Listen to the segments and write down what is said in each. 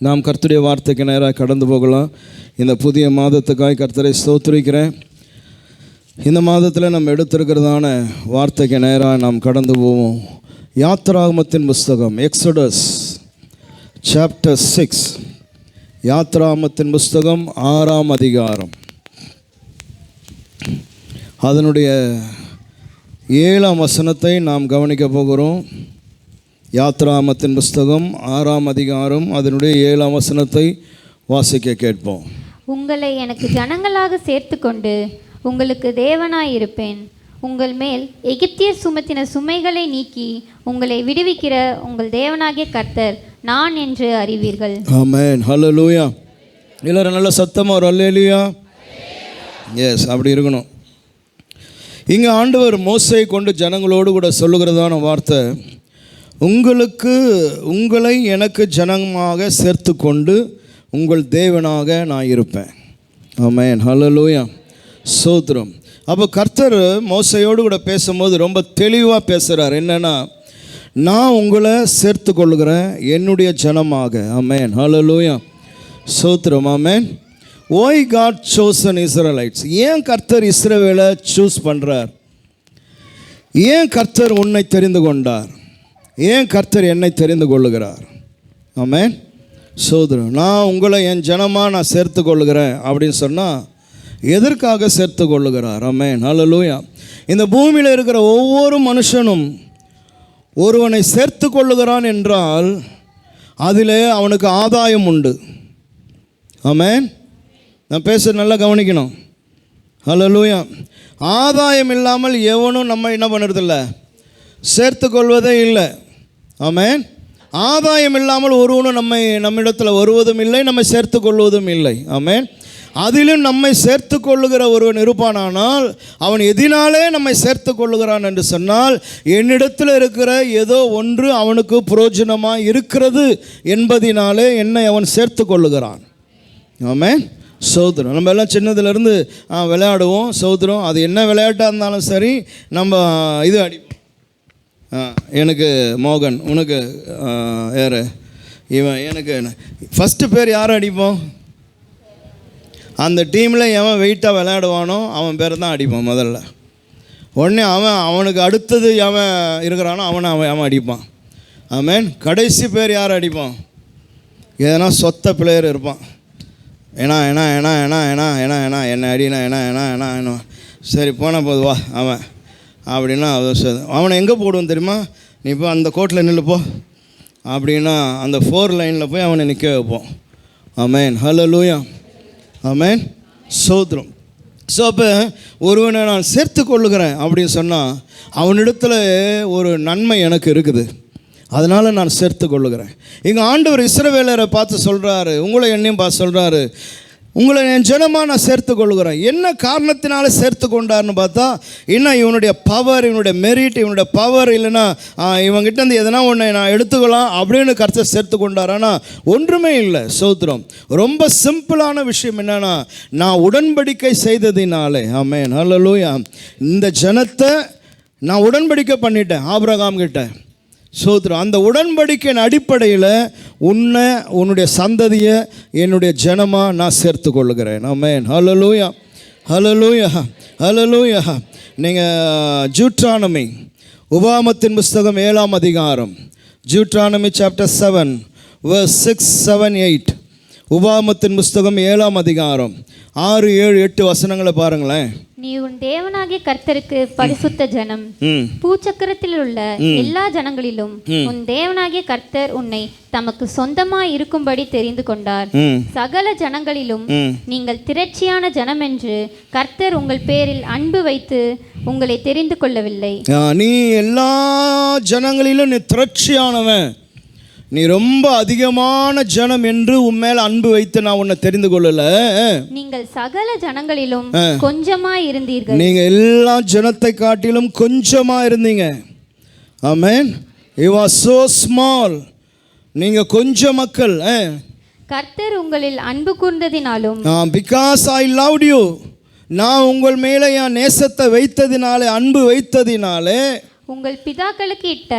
நாம் கர்த்தருடைய வார்த்தைக்கு நேராக கடந்து போகலாம். இந்த புதிய மாதத்துக்காய் கர்த்தரை ஸ்தோத்திரிக்கிறேன். இந்த மாதத்தில் நம்ம எடுத்திருக்கிறதான வார்த்தைக்கு நேராக நாம் கடந்து போவோம். யாத்ராகமத்தின் புஸ்தகம், எக்ஸோடஸ் சாப்டர் 6, யாத்ராகமத்தின் புஸ்தகம் 6ஆம் அதிகாரம், அதனுடைய 7ஆம் வசனத்தை நாம் கவனிக்க போகிறோம். யாத்ராகமத்தின் புஸ்தகம் 6ஆம் அதிகாரம், அதனுடைய 7ஆம் வசனத்தை வாசிக்க கேட்போம். உங்களை எனக்கு ஜனங்களாக சேர்த்து கொண்டு உங்களுக்கு தேவனாயிருப்பேன். உங்கள் மேல் எகிப்தியர் சுமத்தின சுமைகளை நீக்கி உங்களை விடுவிக்கிற உங்கள் தேவனாகிய கர்த்தர் நான் என்று அறிவீர்கள். ஆமென், ஹல்லேலூயா. எல்லாரும் நல்ல சத்தமாக ஒரு அல்லேலூயா. எஸ், அப்படி இருக்கணும். இங்கே ஆண்டவர் மோசேயை கொண்டு ஜனங்களோடு கூட சொல்லுகிறதான வார்த்தை, உங்களை எனக்கு ஜனமாக சேர்த்து கொண்டு உங்கள் தேவனாக நான் இருப்பேன். ஆமென், ஹல்லேலூயா, ஸ்தோத்திரம். அப்போ கர்த்தர் மோசையோடு கூட பேசும்போது ரொம்ப தெளிவாக பேசுகிறார். என்னென்னா, நான் உங்களை சேர்த்து கொள்ளுகிறேன் என்னுடைய ஜனமாக. ஆமென், ஹல்லேலூயா, ஸ்தோத்திரம். ஆமென். Why God chose Israelites? ஏன் கர்த்தர் இஸ்ரவேலை சூஸ் பண்ணுறார்? ஏன் கர்த்தர் உன்னை தெரிந்து கொண்டார்? ஏன் கர்த்தர் என்னை தெரிந்து கொள்ளுகிறார்? ஆமென், சோதரம். நான் உங்களை என் ஜனமாக நான் சேர்த்து கொள்ளுகிறேன் அப்படின்னு சொன்னால் எதற்காக சேர்த்து கொள்ளுகிறார்? ஆமென், ஹல்லேலூயா. இந்த பூமியில் இருக்கிற ஒவ்வொரு மனுஷனும் ஒருவனை சேர்த்து கொள்ளுகிறான் என்றால் அதில் அவனுக்கு ஆதாயம் உண்டு. ஆமென், நான் பேச நல்லா கவனிக்கணும். ஹல்லேலூயா. ஆதாயம் இல்லாமல் எவனும் நம்ம என்ன பண்ணுறதில்ல, சேர்த்து கொள்வதே இல்லை. ஆமென். ஆதாயம் இல்லாமல் ஒருவனும் நம்மிடத்தில் வருவதும் இல்லை, நம்மை சேர்த்து கொள்வதும் இல்லை. ஆமென். அதிலும் நம்மை சேர்த்து கொள்ளுகிற ஒருவன் இருப்பானானால் அவன் எதினாலே நம்மை சேர்த்து கொள்ளுகிறான் என்று சொன்னால், என்னிடத்தில் இருக்கிற ஏதோ ஒன்று அவனுக்கு பிரயோஜனமாக இருக்கிறது என்பதினாலே என்னை அவன் சேர்த்து கொள்ளுகிறான். ஆமென், சோதரம். நம்ம எல்லாம் சின்னதுலேருந்து விளையாடுவோம், சோதரம். அது என்ன விளையாட்டாக இருந்தாலும் சரி, நம்ம இது அடிப்போம். எனக்கு மோகன், உனக்கு யார் இவன், எனக்கு ஃபஸ்ட்டு பேர் யார் அடிப்போம்? அந்த டீமில் எவன் வெயிட்டாக விளையாடுவானோ அவன் பேர் தான் அடிப்பான் முதல்ல. உடனே அவனுக்கு அடுத்தது எவன் இருக்கிறானோ அவன் அடிப்பான். ஆமென். கடைசி பேர் யார் அடிப்பான்? எதனா சொத்த பிளேயர் இருப்பான். ஏன்னா என்ன அடினா என்ன சரி போனால் போது வா அவன் அப்படின்னா அவனை எங்கே போடுவோம் தெரியுமா? நீ இப்போ அந்த கோட்டில் நில்லுப்போ அப்படின்னா அந்த 4 லைனில் போய் அவனை நிற்க வைப்போம். ஆமென், ஹல்லேலூயா, ஆமென், சோத்ரம். ஸோ அப்போ ஒருவனை நான் சேர்த்து கொள்ளுகிறேன் அப்படின்னு சொன்னால் அவனிடத்தில் ஒரு நன்மை எனக்கு இருக்குது, அதனால் நான் சேர்த்து கொள்ளுகிறேன். இங்கே ஆண்டவர் இஸ்ரவேலரை பார்த்து சொல்கிறாரு, உங்களை என்னையும் பார்த்து சொல்கிறாரு, உங்களை என் ஜனமாக நான் சேர்த்து கொள்ளுகிறேன். என்ன காரணத்தினால சேர்த்து கொண்டார்னு பார்த்தா, இன்னும் இவனுடைய பவர், இவனுடைய மெரிட், இவனுடைய பவர் இல்லைன்னா இவங்கிட்டேருந்து எதனா ஒன்று நான் எடுத்துக்கலாம் அப்படின்னு கர்த்தர் சேர்த்து கொண்டாரானா ஒன்றுமே இல்லை. சோத்திரம். ரொம்ப சிம்பிளான விஷயம் என்னென்னா, நான் உடன்படிக்கை செய்ததினாலே. ஆமென், ஹல்லேலூயா. இந்த ஜனத்தை நான் உடன்படிக்கை பண்ணிட்டேன் ஆபிரகாம் கிட்ட. சோத்ரம். அந்த உடன்படிக்கையின் அடிப்படையில் உன்னுடைய சந்ததியை என்னுடைய ஜனமாக நான் சேர்த்து கொள்ளுகிறேன். ஆமென், ஹல்லேலூயா, ஹல்லேலூயா, ஹல்லேலூயா. நீங்கள் ஜூட்ரானமி, உபாகமத்தின் புஸ்தகம் 7ஆம் அதிகாரம், ஜூட்ரானமி சாப்டர் 7 verse 6, 7, 8. உபாகமத்தின் புஸ்தகம் 7ஆம் அதிகாரம் 6, 7, 8 வசனங்களை பாருங்களேன். நீ உன் தேவனாகிய கர்த்தருக்கு பரிசுத்த ஜனம், பூச்சக்கரத்தில் உள்ள எல்லா ஜனங்களிலும் உன் தேவனாகிய கர்த்தர் உன்னை தமக்கு சொந்தமாய் இருக்கும்படி தெரிந்து கொண்டார். சகல ஜனங்களிலும் நீங்கள் திரட்சியான ஜனம் என்று கர்த்தர் உங்கள் பேரில் அன்பு வைத்து உங்களை தெரிந்து கொள்ளவில்லை. நீ எல்லா ஜனங்களிலும் நீ திரட்சியானவன், நீ ரொம்ப அதிகமான ஜனம் என்று உன் மேல அன்பு வைத்து நான் உன்னை தெரிந்து கொள்ளல. நீங்கள் சகல ஜனங்களிலும் கொஞ்சமாய் இருந்தீர்கள். நீங்க எல்லா ஜனத்தை காட்டிலும் கொஞ்சமா இருந்தீங்க. ஆமென். You are so small. நீங்க கொஞ்சம் மக்கள். கர்த்தர் உங்களில் அன்பு கூர்ந்ததினாலும், because I loved you, நான் உங்கள் மேலே என் நேசத்தை வைத்ததினாலே, அன்பு வைத்ததினாலே உங்கள் பிதாக்களுக்கு இட்ட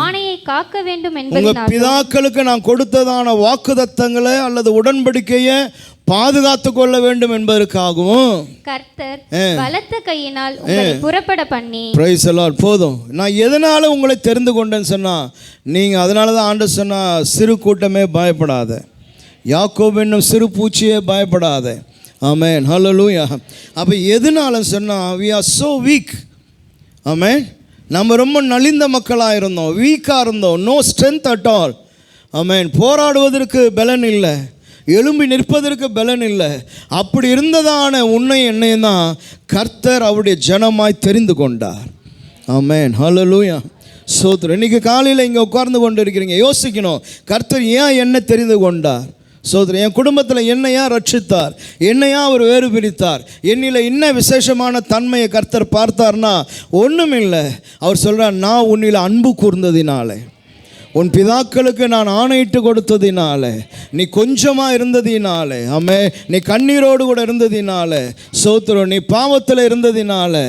ஆணையை காக்க வேண்டும் உங்க என்பதனால் பிதாக்களுக்கு நான் கொடுத்ததான வாக்குத்தத்தங்களை அல்லது உடன்படிக்கையை பாதுகாத்து கொள்ள வேண்டும் என்பதற்காகவும் கர்த்தர் பலத்த கையினால் உங்களை புறப்பட பண்ணி. Price the Lord. போதும். நான் எதனால உங்களை தெரிந்து கொண்டேன்னு சொன்னா, நீங்க அதனால தான் ஆண்டவர் சொன்னா, சிறு கூட்டமே பயப்படாத, யாக்கோபு என்னும் சிறு பூச்சியே பயப்படாத. ஆமென், ஹல்லேலூயா. அப்போ எதனால சொன்னா, we are so weak. ஆமென். நம்ம ரொம்ப நலிந்த மக்களாக இருந்தோம், வீக்காக இருந்தோம், நோ ஸ்ட்ரென்த் அட் ஆல். ஆமென். போராடுவதற்கு பலன் இல்லை, எழும்பி நிற்பதற்கு பலன் இல்லை. அப்படி இருந்ததான உன்னை என்னையும் தான் கர்த்தர் அவருடைய ஜனமாய் தெரிந்து கொண்டார். ஆமென், ஹல்லேலூயா. சோத்ரம். இன்னைக்கு காலையில் இங்கே உட்கார்ந்து கொண்டு இருக்கிறீங்க, யோசிக்கணும், கர்த்தர் ஏன் என்ன தெரிந்து கொண்டார்? சோதரன், என் குடும்பத்தில் என்னையா ரட்சித்தார், என்னையா அவர் வேறு பிரித்தார், என்னில் இன்ன விசேஷமான தன்மையை கர்த்தர் பார்த்தார்னா ஒன்றும் இல்லை. அவர் சொல்கிறார், நான் உன்னில் அன்பு கூர்ந்ததினாலே, உன் பிதாக்களுக்கு நான் ஆணையிட்டு கொடுத்ததினாலே, நீ கொஞ்சமாக இருந்ததினாலே, ஆமே, நீ கண்ணீரோடு கூட இருந்ததினாலே, சோத்திரம், நீ பாவத்தில் இருந்ததினாலே,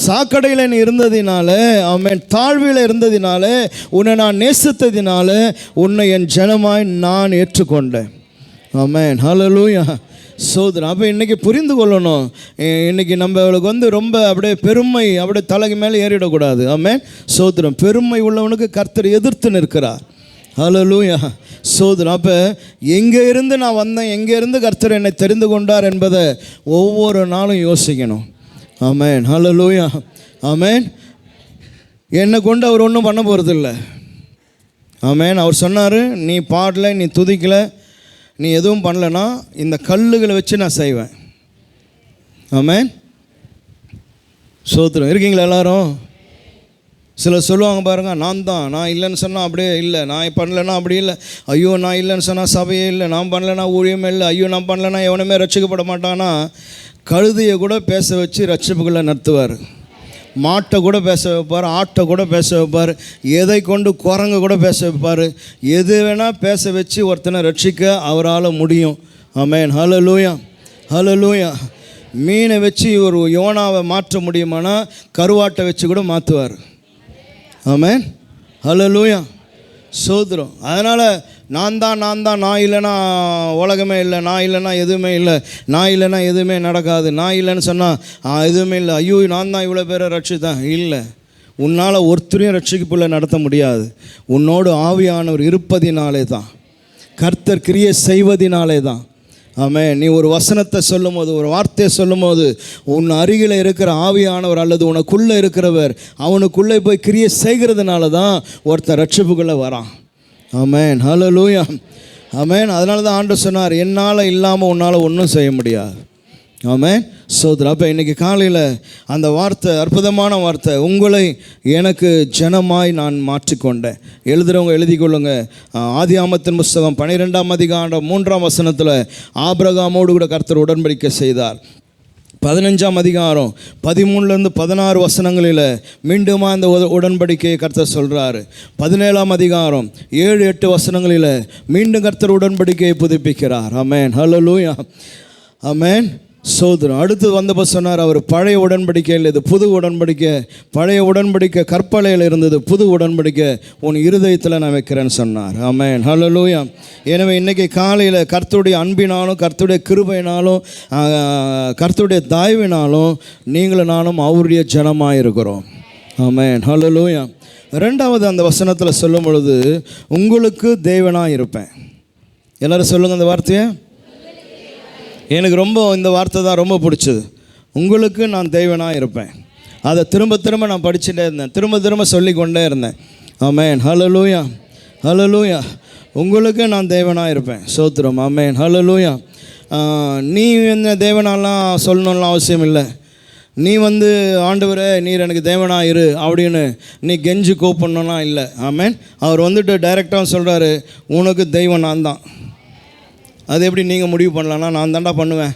சாக்கடையில் நீ இருந்ததினாலே, ஆமே, தாழ்வில் இருந்ததினாலே, உன்னை நான் நேசித்ததினாலே உன்னை என் ஜனமாய் நான் ஏற்றுக்கொண்டேன். ஆமென், ஹல்லேலூயா. சோதரன். அப்போ இன்றைக்கி புரிந்து கொள்ளணும், இன்றைக்கி நம்மளுக்கு ரொம்ப அப்படியே பெருமை அப்படியே தலைக்கு மேலே ஏறிடக்கூடாது. ஆமென், சோதரம். பெருமை உள்ளவனுக்கு கர்த்தர் எதிர்த்து நிற்கிறார். ஹல்லேலூயா. சோதரன். அப்போ எங்கே இருந்து நான் வந்தேன், எங்கே இருந்து கர்த்தர் என்னை தெரிந்து கொண்டார் என்பதை ஒவ்வொரு நாளும் யோசிக்கணும். ஆமென், ஹல்லேலூயா. ஆமென். என்னை கொண்டு அவர் ஒன்றும் பண்ண போகிறதில்ல. ஆமென். அவர் சொன்னார், நீ பாடலை, நீ துதிக்கலை, நீ எதுவும் பண்ணலைன்னா இந்த கல்லுகளை வச்சு நான் செய்வேன். ஆமென், சோத்திரம். இருக்கீங்களா எல்லாரும்? சிலர் சொல்லுவாங்க பாருங்க, நான் இல்லைன்னு சொன்னால் அப்படியே இல்லை, நான் பண்ணலைன்னா அப்படி இல்லை, ஐயோ நான் இல்லைன்னு சொன்னால் சபையே இல்லை, நான் பண்ணலைன்னா ஊழியமே இல்லை, ஐயோ நான் பண்ணலைன்னா எவனுமே ரட்சிக்கப்பட மாட்டானா. கழுதையை கூட பேச வச்சு ரட்சிப்புகளை நடத்துவார், மாட்டை கூட பேச வைப்பார், ஆட்டை கூட பேச வைப்பார், எதை கொண்டு குரங்கு கூட பேச வைப்பார். எது வேணால் பேச வச்சு ஒருத்தனை ரட்சிக்க அவரால் முடியும். ஆமென், ஹல்லேலூயா, ஹல்லேலூயா. மீனை வச்சு ஒரு யோனாவை மாற்ற முடியுமானா கருவாட்டை வச்சு கூட மாற்றுவார். ஆமென், ஹல்லேலூயா. சோதரம். அதனால் நான் இல்லைன்னா உலகமே இல்லை, நான் இல்லைன்னா எதுவுமே இல்லை, நான் இல்லைன்னா எதுவுமே நடக்காது, நான் இல்லைன்னு சொன்னால் எதுவுமே இல்லை, ஐயோ நான் தான் இவ்வளோ பேரை ரட்சித்தேன். இல்லை, உன்னால் ஒருத்தரையும் ரட்சிப்புள்ள நடத்த முடியாது. உன்னோடு ஆவியானவர் இருப்பதினாலே தான், கர்த்தர் கிரியை செய்வதினாலே தான். ஆமென். நீ ஒரு வசனத்தை சொல்லும் போது, ஒரு வார்த்தையை சொல்லும் போது, உன் அருகில் இருக்கிற ஆவியானவர் அல்லது உனக்குள்ளே இருக்கிறவர் அவனுக்குள்ளே போய் கிரியை செய்கிறதுனால தான் ஒருத்தர் ரட்சிப்புக்குள்ளே வரான். ஆமென், ஹல்லேலூயா. ஆமென். அதனால தான் ஆண்டவர் சொன்னார், என்னால் இல்லாமல் உன்னால் ஒன்றும் செய்ய முடியாது. ஆமென், சோதரா. அப்போ இன்றைக்கி காலையில் அந்த வார்த்தை, அற்புதமான வார்த்தை, உங்களை எனக்கு ஜனமாய் நான் மாற்றிக்கொண்டேன். எழுதுகிறவங்க எழுதி கொள்ளுங்க. ஆதியாமத்தின் புஸ்தகம் 12ஆம் அதிகாரம் 3ஆம் வசனத்தில் ஆபிரகாமோடு கூட கர்த்தர் உடன்படிக்கை செய்தார். 15ஆம் அதிகாரம் 13லேருந்து 16 வசனங்களில் மீண்டுமா இந்த உடன்படிக்கையை கர்த்தர் சொல்கிறாரு. 17ஆம் அதிகாரம் 7-8 வசனங்களில் மீண்டும் கர்த்தர் உடன்படிக்கையை புதுப்பிக்கிறார். ஆமென், ஹல்லேலூயா. ஆமென், சோதரம். அடுத்து வந்தப்போ சொன்னார், அவர் பழைய உடன்படிக்கையில் இது புது உடன்படிக்கை, பழைய உடன்படிக்கை கற்பலையில் இருந்தது, புது உடன்படிக்கை உன் இருதயத்தில் நான் வைக்கிறேன்னு சொன்னார். ஆமென், ஹல்லேலூயா. எனவே இன்றைக்கி காலையில் கர்த்தருடைய அன்பினாலும், கர்த்தருடைய கிருபையினாலும், கர்த்தருடைய தயவினாலும் நீங்களும் நானும் அவருடைய ஜனமாக இருக்கிறோம். ஆமென், ஹல்லேலூயா. ரெண்டாவது அந்த வசனத்தில் சொல்லும் பொழுது, உங்களுக்கு தேவனாக இருப்பேன். எல்லோரும் சொல்லுங்கள் அந்த வார்த்தையை. எனக்கு ரொம்ப இந்த வார்த்தை தான் ரொம்ப பிடிச்சது. உங்களுக்கு நான் தேவனாக இருப்பேன். அதை திரும்ப திரும்ப நான் படிச்சுட்டே இருந்தேன், திரும்ப திரும்ப சொல்லிக்கொண்டே இருந்தேன். ஆமென், ஹல்லேலூயா, ஹல்லேலூயா. உங்களுக்கு நான் தேவனாக இருப்பேன். சோத்திரம். ஆமென், ஹல்லேலூயா. நீ என்ன தேவனாலாம் சொல்லணும்லாம் அவசியம் இல்லை. நீ ஆண்டவரே நீர் எனக்கு தேவனாக இரு அப்படின்னு நீ கெஞ்சி கூப்பிடணும்னா இல்லை. ஆமென். அவர் டைரெக்டாக சொல்கிறாரு, உனக்கு தெய்வம் நான் தான். அது எப்படி நீங்கள் முடிவு பண்ணலான்னா, நான் தாண்டா பண்ணுவேன்.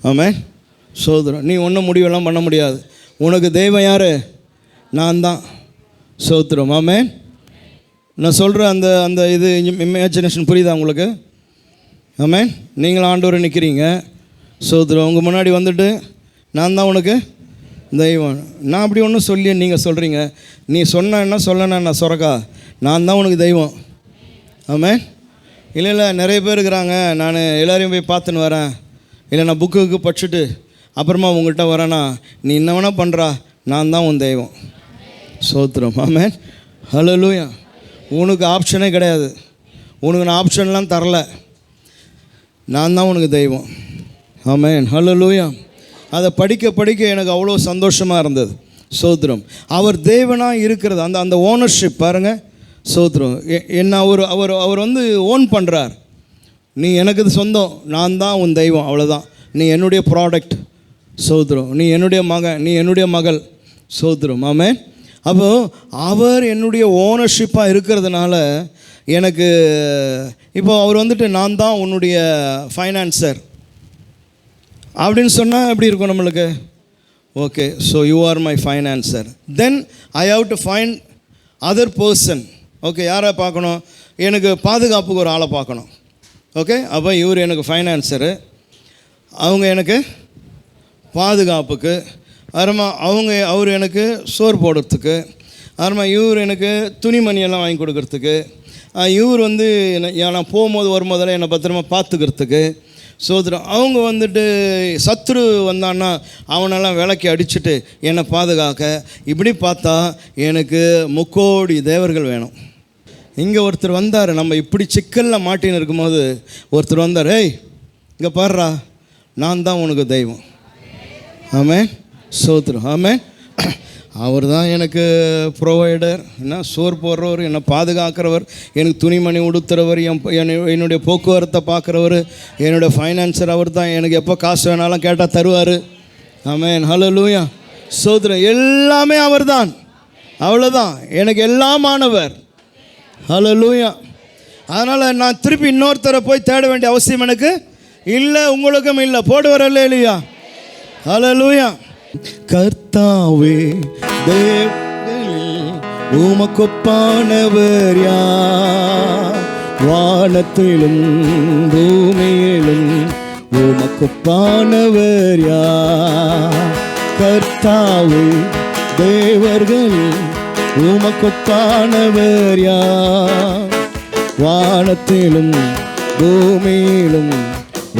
ஆமென், சோதரம். நீ ஒன்றும் முடிவெல்லாம் பண்ண முடியாது. உனக்கு தெய்வம் யார்? நான் தான். சோத்திரம். ஆமென். நான் சொல்கிற அந்த அந்த இது இமேஜினேஷன் புரியுதா உங்களுக்கு? ஆமென். நீங்களும் ஆண்டவரை நிற்கிறீங்க. சோதரம். உங்கள் முன்னாடி நான் தான் உனக்கு தெய்வம். நான் அப்படி ஒன்றும் சொல்லி நீங்கள் சொல்கிறீங்க, நீ சொன்னா சொல்லணா நான் சொரக்கா, நான் தான் உனக்கு தெய்வம். ஆமாம். இல்லை நிறைய பேர் இருக்கிறாங்க, நான் எல்லோரையும் போய் பார்த்துன்னு வரேன், இல்லை நான் புக்கு படிச்சுட்டு அப்புறமா உங்கள்கிட்ட வரேன்னா நீ என்ன வேணால் பண்ணுறா, நான் தான் உன் தெய்வம். ஸ்தோத்திரம். ஆமென். ஹல்லேலூயா. உனக்கு ஆப்ஷனே கிடையாது, உனக்கு நான் ஆப்ஷன்லாம் தரல, நான் தான் உனக்கு தெய்வம். ஆமென். ஹல்லேலூயா. அதை படிக்க எனக்கு அவ்வளோ சந்தோஷமாக இருந்தது. ஸ்தோத்திரம். அவர் தேவனாக இருக்கிறது, அந்த ஓனர்ஷிப் பாருங்கள். ஸ்தோத்திரம். என்ன அவர் வந்து ஓன் பண்ணுறார். நீ எனக்கு இது சொந்தம், நான் தான் உன் தெய்வம், அவ்வளோதான். நீ என்னுடைய ப்ராடக்ட். ஸ்தோத்திரம். நீ என்னுடைய மகன், நீ என்னுடைய மகள். ஸ்தோத்திரம். ஆமென். அப்போது அவர் என்னுடைய ஓனர்ஷிப்பாக இருக்கிறதுனால எனக்கு இப்போ அவர் வந்துட்டு நான் தான் உன்னுடைய ஃபைனான்சர் அப்படின்னு சொன்னால் எப்படி இருக்கும் நம்மளுக்கு? Okay, so you are my financer. Then I have to find other person. Okay, யாரை பார்க்கணும்? எனக்கு பாதுகாப்புக்கு ஒரு ஆளை பார்க்கணும். ஓகே, அப்போ இவர் எனக்கு ஃபைனான்சரு, அவங்க எனக்கு பாதுகாப்புக்கு, அப்புறமா அவர் எனக்கு சோறு போடுறதுக்கு, அப்புறமா இவர் எனக்கு துணிமணியெல்லாம் வாங்கி கொடுக்கறதுக்கு, இவர் வந்து நான் போகும்போது வரும்போதெல்லாம் என்னை பத்திரமா பார்த்துக்கிறதுக்கு. சோதரம். அவங்க வந்துட்டு சத்ரு வந்தான்னா அவனெல்லாம் விளக்கி அடிச்சுட்டு என்னை பாதுகாக்க. இப்படி பார்த்தா எனக்கு 3 கோடி தேவர்கள் வேணும். இங்கே ஒருத்தர் வந்தார், நம்ம இப்படி சிக்கலில் மாட்டின்னு இருக்கும்போது ஒருத்தர் வந்தார், ஏய் இங்கே பாடுறா, நான் தான் உனக்கு தெய்வம். ஆமென். ஸ்தோத்திரம். ஆமென். அவர் தான் எனக்கு ப்ரொவைடர், என்ன சோறு போடுறவர், என்னை பாதுகாக்கிறவர், எனக்கு துணிமணி உடுத்துறவர், என்னுடைய போக்குவரத்தை பார்க்குறவர், என்னுடைய ஃபைனான்சர் அவர் தான். எனக்கு எப்போ காசு வேணாலும் கேட்டால் தருவார். ஆமென். ஹல்லேலூயா. ஸ்தோத்திரம். எல்லாமே அவர் தான், அவ்வளோதான். எனக்கு எல்லாமானவர். ஹல்லேலூயா. அதனால் நான் திருப்பி இன்னொருத்தரை போய் தேட வேண்டிய அவசியம் எனக்கு இல்லை, உங்களுக்கும் இல்லை. போடு வரல இல்லையா? ஹல்லேலூயா. கர்த்தாவே தேவனில் உமக்கொப்பானவர் யார்? வானத்திலும் பூமியிலும் உமக்கொப்பானவர் யார்? கர்த்தாவே தேவர்களில் உமக்கொப்பானவர் யார்? வானத்திலும் பூமியிலும்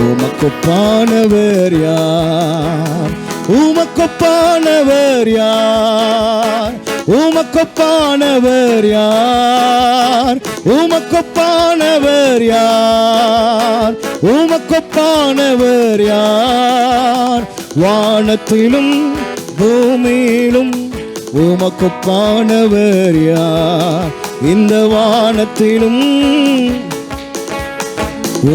உமக்கொப்பானவர் யார்? உமக்கொப்பானவர் யார்? உமக்கொப்பானவர் யார்? உமக்கொப்பானவர் யார்? உமக்கொப்பானவர் யார்? வானத்திலும் பூமியிலும் உமக்கொப்பானவர் யார்? இந்த வானத்திலும்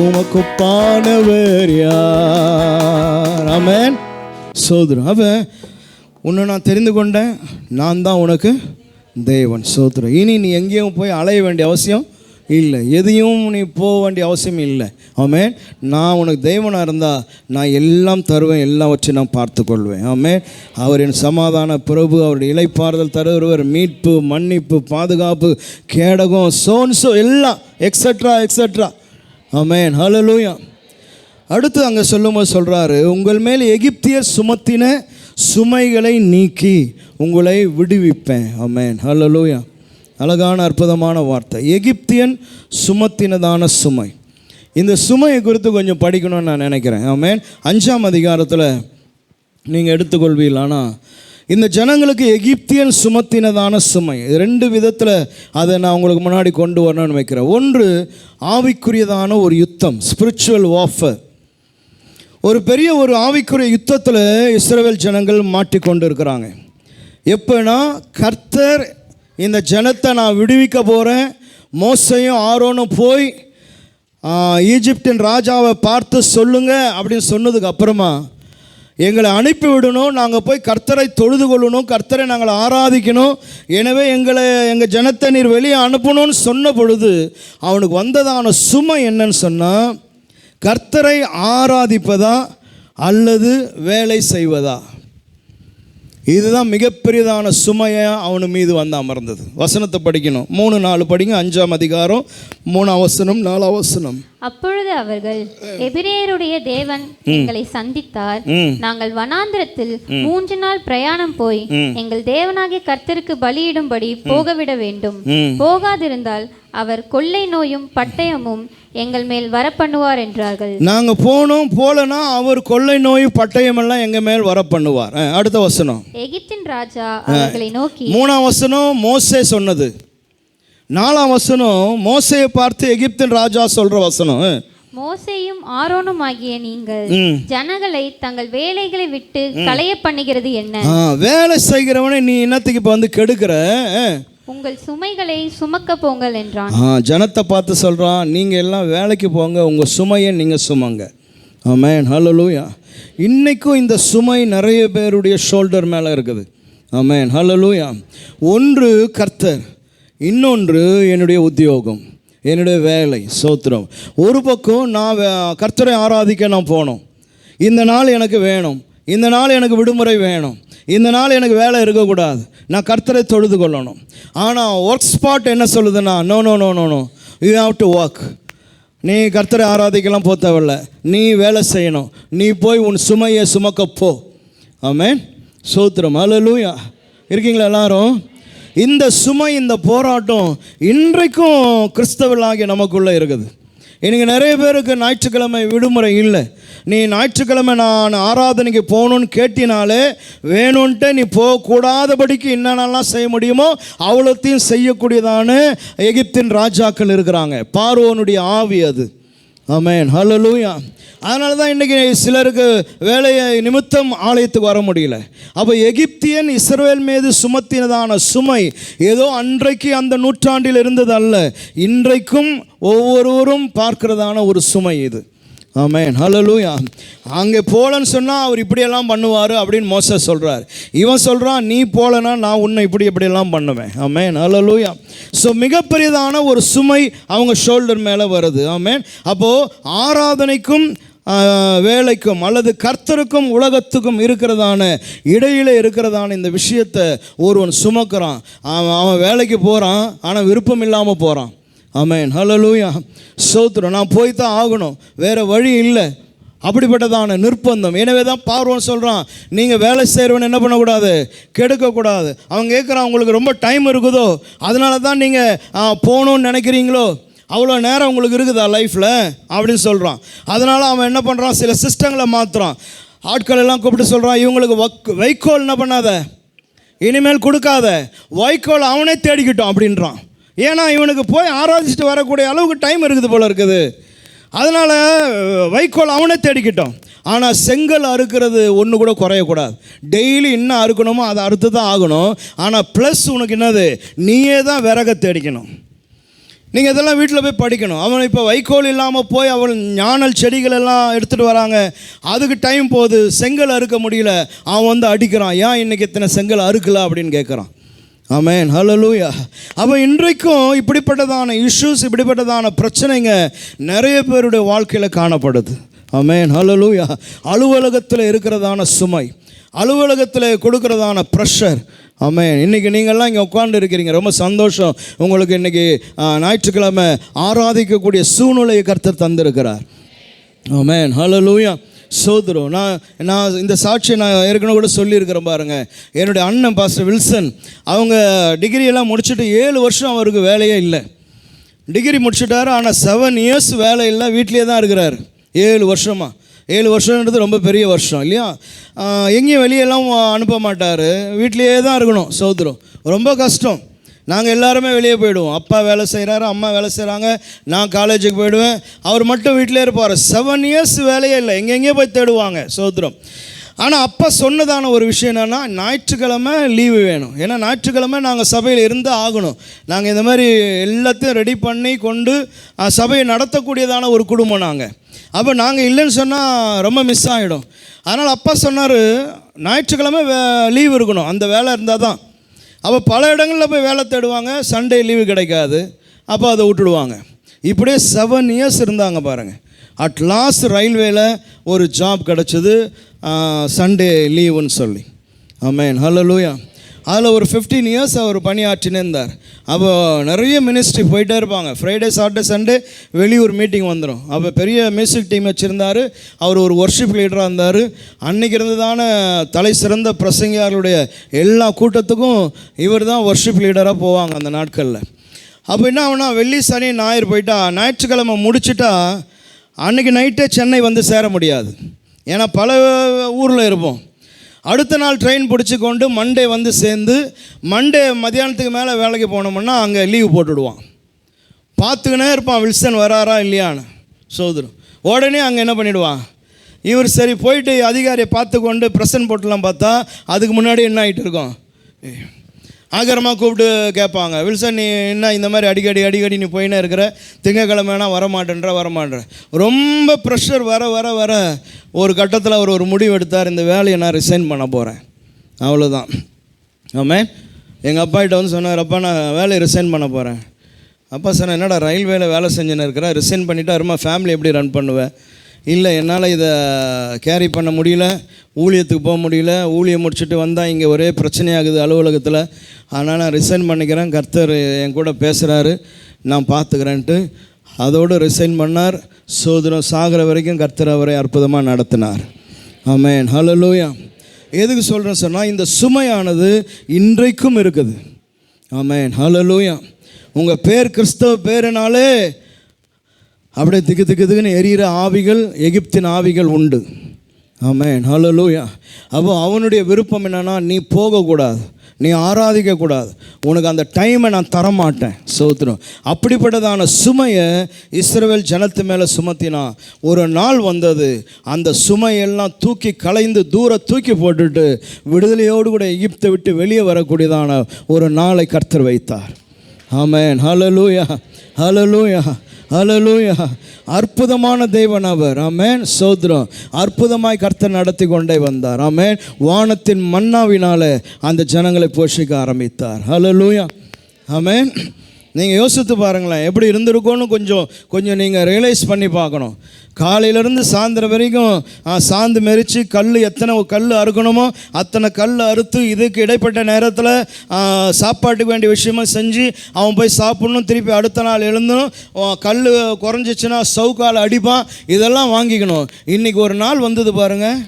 உமக்கொப்பானவர் யார்? ஆமென். சோதரம். அவன் உன்னை நான் தெரிந்து கொண்டேன், நான் தான் உனக்கு தேவன். சோதரம். இனி நீ எங்கேயும் போய் அலைய வேண்டிய அவசியம் இல்லை, எதையும் நீ போக வேண்டிய அவசியம் இல்லை. ஆமென். நான் உனக்கு தெய்வனாக இருந்தால் நான் எல்லாம் தருவேன், எல்லாவற்றையும் நான் பார்த்து கொள்வேன். ஆமென். அவர் என் சமாதான பிரபு, அவருடைய இளைப்பாறுதல் தருவர், மீட்பு, மன்னிப்பு, பாதுகாப்பு, கேடகம், சோன்சோ எல்லாம் எக்ஸட்ரா எக்ஸட்ரா. ஆமென். ஹல்லேலூயா. அடுத்து அங்கே சொல்லும்போது சொல்கிறாரு, உங்கள் மேல் எகிப்தியர் சுமத்தின சுமைகளை நீக்கி உங்களை விடுவிப்பேன். ஆமென். ஹல்லேலூயா. அழகான அற்புதமான வார்த்தை. எகிப்தியன் சுமத்தினதான சுமை. இந்த சுமையை குறித்து கொஞ்சம் படிக்கணும்னு நான் நினைக்கிறேன். ஆமென். 5ஆம் அதிகாரத்தில் நீங்கள் எடுத்துக்கொள்வீர்கள். ஆனால் இந்த ஜனங்களுக்கு எகிப்தியன் சுமத்தினதான சுமை 2 விதத்தில் அதை நான் உங்களுக்கு முன்னாடி கொண்டு வரணும்னு வைக்கிறேன். ஒன்று, ஆவிக்குரியதான ஒரு யுத்தம், ஸ்பிரிச்சுவல் வார்ஃபேர். ஒரு பெரிய ஒரு ஆவிக்குரிய யுத்தத்தில் இஸ்ரவேல் ஜனங்கள் மாட்டிக்கொண்டு இருக்கிறாங்க. எப்போனா, கர்த்தர் இந்த ஜனத்தை நான் விடுவிக்க போகிறேன், மோசையும் ஆரோனும் போய் ஈஜிப்டின் ராஜாவை பார்த்து சொல்லுங்க அப்படின்னு சொன்னதுக்கு அப்புறமா எங்களை அனுப்பி விடணும், நாங்கள் போய் கர்த்தரை தொழுது கொள்ளணும், கர்த்தரை நாங்கள் ஆராதிக்கணும், எனவே எங்கள் ஜனத்தை நீர் வெளியே அனுப்பணும்னு சொன்ன பொழுது அவனுக்கு வந்ததான சுமை என்னன்னு சொன்னால், கர்த்தரை ஆராதிப்பதா அல்லது வேலை செய்வதா? இதுதான் மிகப்பெரியதான சுமையாக அவனு மீது வந்து அமர்ந்தது. வசனத்தை படிக்கணும், 3-4 படிங்க. 5ஆம் அதிகாரம் 3ஆம் வசனம் 4ஆம் வசனம். அப்பொழுது அவர்கள், எபிரேயருடைய தேவன் எங்களை சந்தித்தார். நாங்கள் வனாந்திரத்தில் 3 நாள் பிரயாணம் போய் எங்கள் தேவனாகிய கர்த்தருக்கு பலியிடும்படி போகவிட வேண்டும். போகாதிருந்தால் அவர் கொள்ளை நோயும் பட்டயமும் எங்கள் மேல் வரப்பண்ணுவார் என்றார்கள். நாங்க போலனா அவர் கொள்ளை நோய் பட்டயம் எல்லாம் எங்க மேல் வரப்பண்ணுவார். அடுத்த வசனம். எகிப்தின் ராஜா அவர்களை நோக்கி. 3ஆம் வசனம் மோசே சொன்னது. 4ஆம் வசனம் மோசையை பார்த்து எகிப்தின் ராஜா சொல்ற வசனம். மோசேயும் ஆரோனும் ஆகிய நீங்கள் ஜனங்களை தங்கள் வேலைகளை விட்டு களைய பண்ணுகிறது என்ன? வேலை செய்கிறவனை நீ என்னத்துக்கு இப்ப வந்து கெடுக்கிற? உங்கள் சுமைகளை சுமக்க போங்கள் என்றான். ஜனத்தை பார்த்து சொல்றான், நீங்க எல்லாம் வேலைக்கு போங்க, உங்க சுமையை நீங்க சுமங்க. ஆமென், ஹல்லேலூயா. இன்னைக்கும் இந்த சுமை நிறைய பேருடைய ஷோல்டர் மேலே இருக்குது. ஆமென், ஹல்லேலூயா. ஒன்று கர்த்தர், இன்னொன்று என்னுடைய உத்தியோகம், என்னுடைய வேலை. சோத்திரம். ஒரு பக்கம் நான் கர்த்தரை ஆராதிக்க நான் போனோம், இந்த நாள் எனக்கு வேணும், இந்த நாள் எனக்கு விடுமுறை வேணும், இந்த நாள் எனக்கு வேலை இருக்கக்கூடாது, நான் கர்த்தரை தொழுது கொள்ளணும். ஆனால் ஒர்க் ஸ்பாட் என்ன சொல்லுதுன்னா, no no no no no, you have to work. நீ கர்த்தரை ஆராதிக்கலாம் போக தேவையில்ல, நீ வேலை செய்யணும், நீ போய் உன் சுமையை சுமக்க போ. ஆமென், சோத்திரம், ஹல்லேலூயா. இருக்கீங்களா எல்லாரும்? இந்த சுமை, இந்த போராட்டம் இன்றைக்கும் கிறிஸ்தவர்களாகிய நமக்குள்ளே இருக்குது. இன்றைக்கி நிறைய பேருக்கு ஞாயிற்றுக்கிழமை விடுமுறை இல்லை. நீ ஞாயிற்றுக்கிழமை நான் ஆராதனைக்கு போகணுன்னு கேட்டினாலே வேணும்ன்ட்டு நீ போகக்கூடாதபடிக்கு என்னென்னலாம் செய்ய முடியுமோ அவ்வளோத்தையும் செய்யக்கூடியதான எகிப்தின் ராஜாக்கள் இருக்கிறாங்க. பார்வோனுடைய ஆவி அது. ஆமென், ஹல்லேலூயா. அதனால தான் இன்றைக்கி சிலருக்கு வேலையை நிமித்தம் ஆலயத்துக்கு வர முடியல. அப்போ எகிப்தியன் இஸ்ரவேல் மீது சுமத்தினதான சுமை ஏதோ அன்றைக்கு அந்த நூற்றாண்டில் இருந்தது அல்ல, இன்றைக்கும் ஒவ்வொருவரும் பார்க்கிறதான ஒரு சுமை இது. ஆமென், ஹல்லேலூயா. அங்கே போலன்னு சொன்னால் அவர் இப்படியெல்லாம் பண்ணுவார் அப்படின்னு மோசே சொல்கிறார். இவன் சொல்கிறான், நீ போலனா நான் உன்னை இப்படியெல்லாம் பண்ணுவேன். ஆமென், ஹல்லேலூயா. ஸோ மிகப்பெரியதான ஒரு சுமை அவங்க ஷோல்டர் மேலே வருது. ஆமென். அப்போது ஆராதனைக்கும் வேலைக்கும் அல்லது கர்த்தருக்கும் உலகத்துக்கும் இருக்கிறதான இடையிலே இருக்கிறதான இந்த விஷயத்தை ஒருவன் சுமக்கிறான். அவன் வேலைக்கு போகிறான், ஆனால் விருப்பம் இல்லாமல் போகிறான். ஆமென், ஹல்லேலூயா. சோத்திரம். நான் போய் தான் ஆகணும், வேறு வழி இல்லை, அப்படிப்பட்டதான நிர்பந்தம். எனவே தான் பார்வோன் சொல்கிறான், நீங்கள் வேலை செய்கிறவன் என்ன பண்ணக்கூடாது, கெடுக்கக்கூடாது. அவங்க கேட்குறான், உங்களுக்கு ரொம்ப டைம் இருக்குதோ அதனால தான் நீங்கள் போகணுன்னு நினைக்கிறீங்களோ, அவ்வளோ நேரம் உங்களுக்கு இருக்குதா லைஃப்பில் அப்படின்னு சொல்கிறான். அதனால் அவன் என்ன பண்ணுறான், சில சிஸ்டங்களை மாற்றுறான். ஆட்கள் எல்லாம் கூப்பிட்டு சொல்கிறான், இவங்களுக்கு வைக்கோல் என்ன பண்ணாத, இனிமேல் கொடுக்காத, வைக்கோல் அவனே தேடிக்கிட்டோம் அப்படின்றான். ஏன்னா இவனுக்கு போய் ஆராதிச்சுட்டு வரக்கூடிய அளவுக்கு டைம் இருக்குது போல இருக்குது. அதனால் வைக்கோல் அவனே தேடிக்கிட்டோம். ஆனால் செங்கல் அறுக்கிறது ஒன்று கூட குறையக்கூடாது. டெய்லி என்ன அறுக்கணுமோ அதை அறுத்து தான் ஆகணும். ஆனால் ப்ளஸ் உனக்கு என்னது, நீயே தான் விறக தேடிக்கணும். நீங்கள் இதெல்லாம் வீட்டில் போய் படிக்கணும். அவன் இப்போ வைக்கோல் இல்லாமல் போய் அவன் ஞானல் செடிகள் எல்லாம் எடுத்துகிட்டு வராங்க, அதுக்கு டைம் போகுது, செங்கல் அறுக்க முடியல. அவன் வந்து அடிக்கிறான், ஏன் இன்றைக்கி இத்தனை செங்கல் அறுக்கல அப்படின்னு கேட்குறான். ஆமென், ஹல்லேலூயா. அப்போ இன்றைக்கும் இப்படிப்பட்டதான இஷ்யூஸ், இப்படிப்பட்டதான பிரச்சனைங்க நிறைய பேருடைய வாழ்க்கையில் காணப்படுது. ஆமென், ஹல்லேலூயா. அலுவலகத்தில் இருக்கிறதான சுமை, அலுவலகத்தில் கொடுக்கிறதான ப்ரெஷர். ஆமென். இன்றைக்கி நீங்கள்லாம் இங்கே உட்கார்ந்து இருக்கிறீங்க, ரொம்ப சந்தோஷம். உங்களுக்கு இன்றைக்கி ஞாயிற்றுக்கிழமை ஆராதிக்கக்கூடிய சூழ்நிலையை கர்த்தர் தந்திருக்கிறார். ஆமென், ஹல்லேலூயா. சோதரம். நான் இந்த சாட்சியை நான் ஏற்கனவே கூட சொல்லியிருக்கிறேன் பாருங்கள். என்னுடைய அண்ணன் பாஸ்டர் வில்சன், அவங்க டிகிரியெல்லாம் முடிச்சுட்டு 7 வருஷம் அவருக்கு வேலையே இல்லை. டிகிரி முடிச்சுட்டாரு, ஆனால் 7 இயர்ஸ் வேலை இல்லை, வீட்லேயே தான் இருக்கிறார் 7 வருஷமாக. 7 வருஷன்றது ரொம்ப பெரிய வருஷம் இல்லையா? எங்கேயும் வெளியெல்லாம் அனுப்ப மாட்டார், வீட்லேயே தான் இருக்கணும். சோதரம். ரொம்ப கஷ்டம். நாங்கள் எல்லாருமே வெளியே போயிடுவோம். அப்பா வேலை செய்கிறாரு, அம்மா வேலை செய்கிறாங்க, நான் காலேஜுக்கு போயிடுவேன், அவர் மட்டும் வீட்டிலே இருப்பார். 7 இயர்ஸ் வேலையே இல்லை, எங்கெங்கேயோ போய் தேடுவாங்க. சோதரம். ஆனால் அப்பா சொன்னதான ஒரு விஷயம் என்னென்னா, ஞாயிற்றுக்கிழமை லீவு வேணும். ஏன்னா ஞாயிற்றுக்கிழமை நாங்கள் சபையில் இருந்து ஆகணும். நாங்கள் இந்த மாதிரி எல்லாத்தையும் ரெடி பண்ணி கொண்டு சபையை நடத்தக்கூடியதான ஒரு குடும்பம் நாங்கள். அப்போ நாங்கள் இல்லைன்னு சொன்னால் ரொம்ப மிஸ் ஆகிடும். அதனால் அப்பா சொன்னார், ஞாயிற்றுக்கிழமை லீவு இருக்கணும், அந்த வேலை இருந்தால் தான். அப்போ பல இடங்களில் போய் வேலை தேடுவாங்க, சண்டே லீவு கிடைக்காது, அப்போ அதை விட்டுடுவாங்க. இப்படியே 7 இயர்ஸ் இருந்தாங்க பாருங்கள். அட் லாஸ்ட் ரயில்வேல ஒரு ஜாப் கிடச்சிது, சண்டே லீவுன்னு சொல்லி. ஆமென், ஹல்லேலூயா. அதில் ஒரு 15 இயர்ஸ் அவர் பணியாற்றினே இருந்தார். அப்போ நிறைய மினிஸ்ட்ரி போயிட்டே இருப்பாங்க. ஃப்ரைடே, சாட்டர்டே, சண்டே வெளியூர் மீட்டிங் வந்துடும். அப்போ பெரிய மியூசிக் டீம் வச்சுருந்தார். அவர் ஒரு ஒர்ஷிப் லீடராக இருந்தார். அன்றைக்கி இருந்ததான தலை சிறந்த பிரசங்கியாருடைய எல்லா கூட்டத்துக்கும் இவர் தான் ஒர்ஷிப் லீடராக போவாங்க அந்த நாட்களில். அப்போ என்ன ஆகுனா, வெள்ளி, சனி, ஞாயிறு போயிட்டா ஞாயிற்றுக்கிழமை முடிச்சுட்டா அன்றைக்கி நைட்டே சென்னை வந்து சேர முடியாது. ஏன்னா பல ஊரில் இருப்போம். அடுத்த நாள் ட்ரெயின் பிடிச்சி கொண்டு மண்டே வந்து சேர்ந்து மண்டே மத்தியானத்துக்கு மேலே வேலைக்கு போனோம்னா அங்கே லீவு போட்டுடுவான். பார்த்துக்கினே இருப்பான் வில்சன் வராரா இல்லையான்னு. சோதரம் உடனே அங்கே என்ன பண்ணிவிடுவான் இவர். சரி போயிட்டு அதிகாரியை பார்த்து கொண்டு ப்ரெசன்ட் போட்டுலாம் பார்த்தா அதுக்கு முன்னாடி என்ன ஆகிட்டு இருக்கோம். ஆகரமாக கூப்பிட்டு கேட்பாங்க, வில்சன் நீ என்ன இந்த மாதிரி அடிக்கடி நீ போயினே இருக்கிற, திங்கக்கிழமைனா வரமாட்டேன்ற. ரொம்ப ப்ரெஷர் வர வர வர ஒரு கட்டத்தில் அவர் ஒரு முடிவு எடுத்தார், இந்த வேலையை நான் ரிசைன் பண்ண போகிறேன், அவ்வளோதான். ஆமாம். எங்கள் அப்பாகிட்ட வந்து சொன்னார், அப்பா நான் வேலையை ரிசைன் பண்ண போகிறேன். அப்பா சொன்னேன், என்னடா ரயில்வேல வேலை செஞ்சுன்னு இருக்கிற, ரிசைன் பண்ணிவிட்டு அருமா ஃபேமிலி எப்படி ரன் பண்ணுவேன்? இல்லை என்னால் இதை கேரி பண்ண முடியல, ஊழியத்துக்கு போக முடியல, ஊழியம் முடிச்சுட்டு வந்தால் இங்கே ஒரே பிரச்சனையாகுது அலுவலகத்தில், அதனால் நான் ரிசைன் பண்ணிக்கிறேன், கர்த்தர் என் கூட பேசுகிறாரு, நான் பார்த்துக்கிறேன்ட்டு அதோடு ரிசைன் பண்ணார். சோதரம் சாகிற வரைக்கும் கர்த்தர் அவரை அற்புதமாக நடத்தினார். ஆமென், ஹல்லேலூயா. எதுக்கு சொல்கிறேன்னு சொன்னால், இந்த சுமையானது இன்றைக்கும் இருக்குது. ஆமென், ஹல்லேலூயா. உங்கள் பேர் கிறிஸ்தவ பேருனாலே அப்படியே திக்குன்னு எரியிற ஆவிகள், எகிப்தின் ஆவிகள் உண்டு. ஆமென், ஹல்லேலூயா. அப்போ அவனுடைய விருப்பம் என்னென்னா, நீ போகக்கூடாது, நீ ஆராதிக்கக்கூடாது, உனக்கு அந்த டைமை நான் தரமாட்டேன். சோத்திரம். அப்படிப்பட்டதான சுமையை இஸ்ரவேல் ஜனத்து மேலே சுமத்தினான். ஒரு நாள் வந்தது, அந்த சுமையெல்லாம் தூக்கி களைந்து தூக்கி போட்டுட்டு விடுதலையோடு கூட எகிப்தை விட்டு வெளியே வரக்கூடியதான ஒரு நாளை கர்த்தர் வைத்தார். ஆமென், ஹல்லேலூயா, ஹல்லேலூயா, ஹல்லேலூயா. அற்புதமான தேவன் அவர். ஆமென், சோத்ரம். அற்புதமாய் கர்த்தர் நடத்தி கொண்டே வந்தார். ஆமென். வானத்தின் மன்னாவினால அந்த ஜனங்களை போஷிக்க ஆரம்பித்தார். ஹல்லேலூயா, ஆமென். நீங்கள் யோசித்து பாருங்களேன், எப்படி இருந்திருக்கோன்னு கொஞ்சம் நீங்கள் ரியலைஸ் பண்ணி பார்க்கணும். காலையிலேருந்து சாயந்தரம் வரைக்கும் சாந்து மெரித்து எத்தனை கல் அறுக்கணுமோ அத்தனை கல் அறுத்து, இதுக்கு இடைப்பட்ட நேரத்தில் சாப்பாட்டுக்கு வேண்டிய விஷயமா செஞ்சு அவன் போய் சாப்பிட்ணும், திருப்பி அடுத்த நாள் எழுந்தணும், கல் குறைஞ்சிச்சுன்னா சவுக்கால் அடிப்பான், இதெல்லாம் வாங்கிக்கணும். இன்றைக்கி ஒரு நாள் வந்தது பாருங்கள்,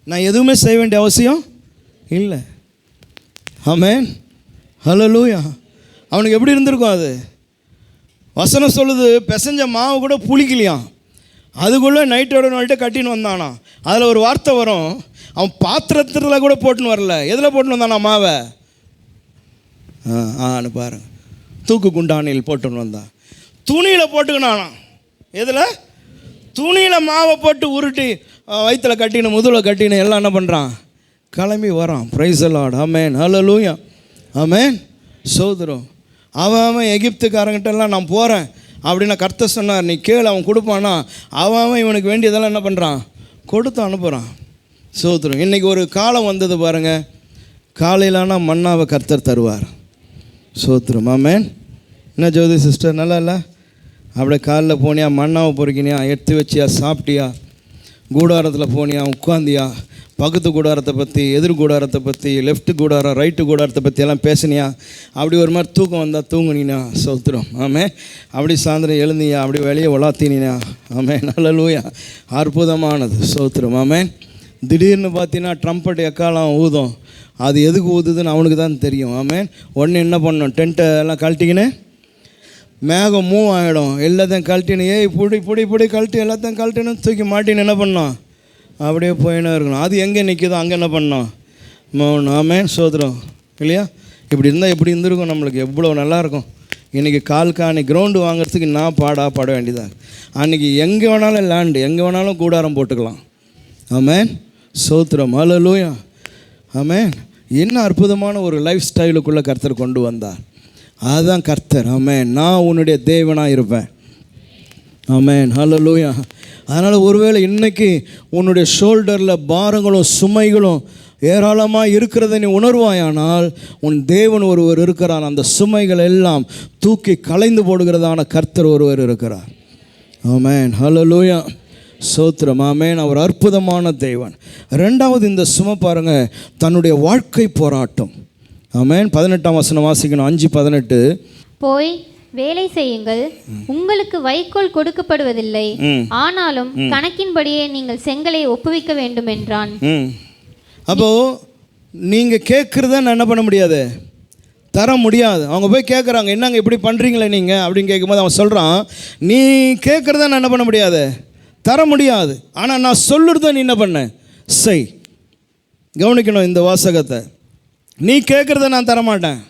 நான் எதுவுமே செய்ய வேண்டிய அவசியம் இல்லை. ஆமென், ஹல்லேலூயா. அவனுக்கு எப்படி இருந்திருக்கும் அது? வசனம் சொல்லுது, பிசைஞ்ச மாவு கூட புளிக்கலையாம், அதுக்குள்ளே நைட்டோட கட்டின்னு வந்தானா. அதில் ஒரு வார்த்தை வரும், அவன் பாத்திரத்தில் கூட போட்டுன்னு வரல, எதில் போட்டுன்னு வந்தானா மாவை? பாருங்க, தூக்கு குண்டானில் போட்டுன்னு வந்தான். துணியில் போட்டுக்கினானா. எதில்? துணியில் மாவை போட்டு உருட்டி வயிற்றில் கட்டின்னு முதுகில் கட்டின்னு எல்லாம் என்ன பண்ணுறான், கிளம்பி வரான். Praise the Lord. ஆமென், ஹல்லேலூயா, ஆமென். சோதரம். அவன் எகிப்துக்காரங்கிட்டெல்லாம் நான் போகிறேன் அப்படின்னு கர்த்தர் சொன்னார், நீ கேளு, அவன் கொடுப்பானா. அவன் இவனுக்கு வேண்டியதெல்லாம் என்ன பண்ணுறான், கொடுத்து அனுப்புகிறான். சோதரம். இன்றைக்கி ஒரு காலம் வந்தது பாருங்கள், காலையிலானா மன்னாவை கர்த்தர் தருவார். சோத்திரம். ஆமென். என்ன ஜோதி சிஸ்டர், நல்லா இல்லை? அப்படியே காலைல போனியா, மன்னாவை பொறுக்கினியா, எடுத்து வச்சியா, சாப்பிட்டியா, கூடாரத்தில் போனியா, உட்காந்தியா, பக்கத்து கூடாரத்தை பற்றி, எதிர் கூடாரத்தை பற்றி, லெஃப்ட் கூடாரம், ரைட்டு கூடாரத்தை பற்றி எல்லாம் பேசினியா, அப்படி ஒரு மாதிரி தூக்கம் வந்தால் தூங்குனினா. சோத்திரம். ஆமென். அப்படி சாயந்தரம் எழுந்தியா, அப்படி வெளியே உலாத்தினா. ஆமென், ஹல்லேலூயா. அற்புதமானது. சோத்திரம். ஆமென். திடீர்னு பார்த்தீங்கன்னா ட்ரம்பட் எக்காலம் ஊதும், அது எதுக்கு ஊதுதுன்னு அவனுக்கு தான் தெரியும். ஆமென். உடனே என்ன பண்ணணும், டென்ட்டை எல்லாம் கழட்டிக்கின்னு, மேகம் மூவ் ஆகிடும், எல்லாத்தையும் கழட்டின்னு, பிடி கழட்டி எல்லாத்தையும் கழட்டின்னு தூக்கி மாட்டின்னு என்ன பண்ணோம், அப்படியே போயின்னு இருக்கணும். அது எங்கே நிற்குதோ அங்கே என்ன பண்ணோம், மௌனம். ஆமென், சோதரம். இல்லையா? இப்படி இருந்தால் எப்படி இருந்திருக்கும் நம்மளுக்கு, எவ்வளோ நல்லாயிருக்கும். இன்றைக்கி காணி கிரவுண்டு வாங்குறதுக்கு நான் பாட வேண்டியதாக. அன்றைக்கி எங்கே வேணாலும் லேண்டு, எங்கே வேணாலும் கூடாரம் போட்டுக்கலாம். ஆமென், சோத்திரம். ஹல்லேலூயா, ஆமென். என்ன அற்புதமான ஒரு லைஃப் ஸ்டைலுக்குள்ளே கர்த்தர் கொண்டு வந்தார். அதுதான் கர்த்தர். ஆமென். நான் உன்னுடைய தேவனாக இருப்பேன். ஆமென், ஹல்லேலூயா. அதனால் ஒருவேளை இன்றைக்கி உன்னுடைய ஷோல்டரில் பாரங்களும் சுமைகளும் ஏராளமாக இருக்கிறத நீ உணர்வாயானால், உன் தேவன் ஒருவர் இருக்கிறான், அந்த சுமைகள் எல்லாம் தூக்கி களைந்து போடுகிறதான கர்த்தர் ஒருவர் இருக்கிறார். ஆமென், ஹல்லேலூயா. சோத்திரம். ஆமென். அவர் அற்புதமான தேவன். ரெண்டாவது இந்த சுமை பாருங்க, தன்னுடைய வாழ்க்கை போராட்டம். ஆமென். 18ஆம் வசனம் வாசிக்கணும். 5:18. போய் வேலை செய்யுங்கள், உங்களுக்கு வைக்கோல் கொடுக்கப்படுவதில்லை, ஆனாலும் கணக்கின்படியே நீங்கள் செங்கலை ஒப்புவிக்க வேண்டும் என்றான். அப்போ நீங்க கேட்குறத நான் என்ன பண்ண முடியாது, தர முடியாது. அவங்க போய் கேட்குறாங்க, என்னங்க இப்படி பண்ணுறீங்களே நீங்கள் அப்படின்னு கேட்கும்போது அவன் சொல்கிறான், நீ கேட்குறத நான் என்ன பண்ண முடியாது, தர முடியாது. ஆனால் நான் சொல்லுறத நீ என்ன பண்ண, செய். கவனிக்கணும் இந்த வாசகத்தை. நீ கேட்குறத நான் தரமாட்டேன்,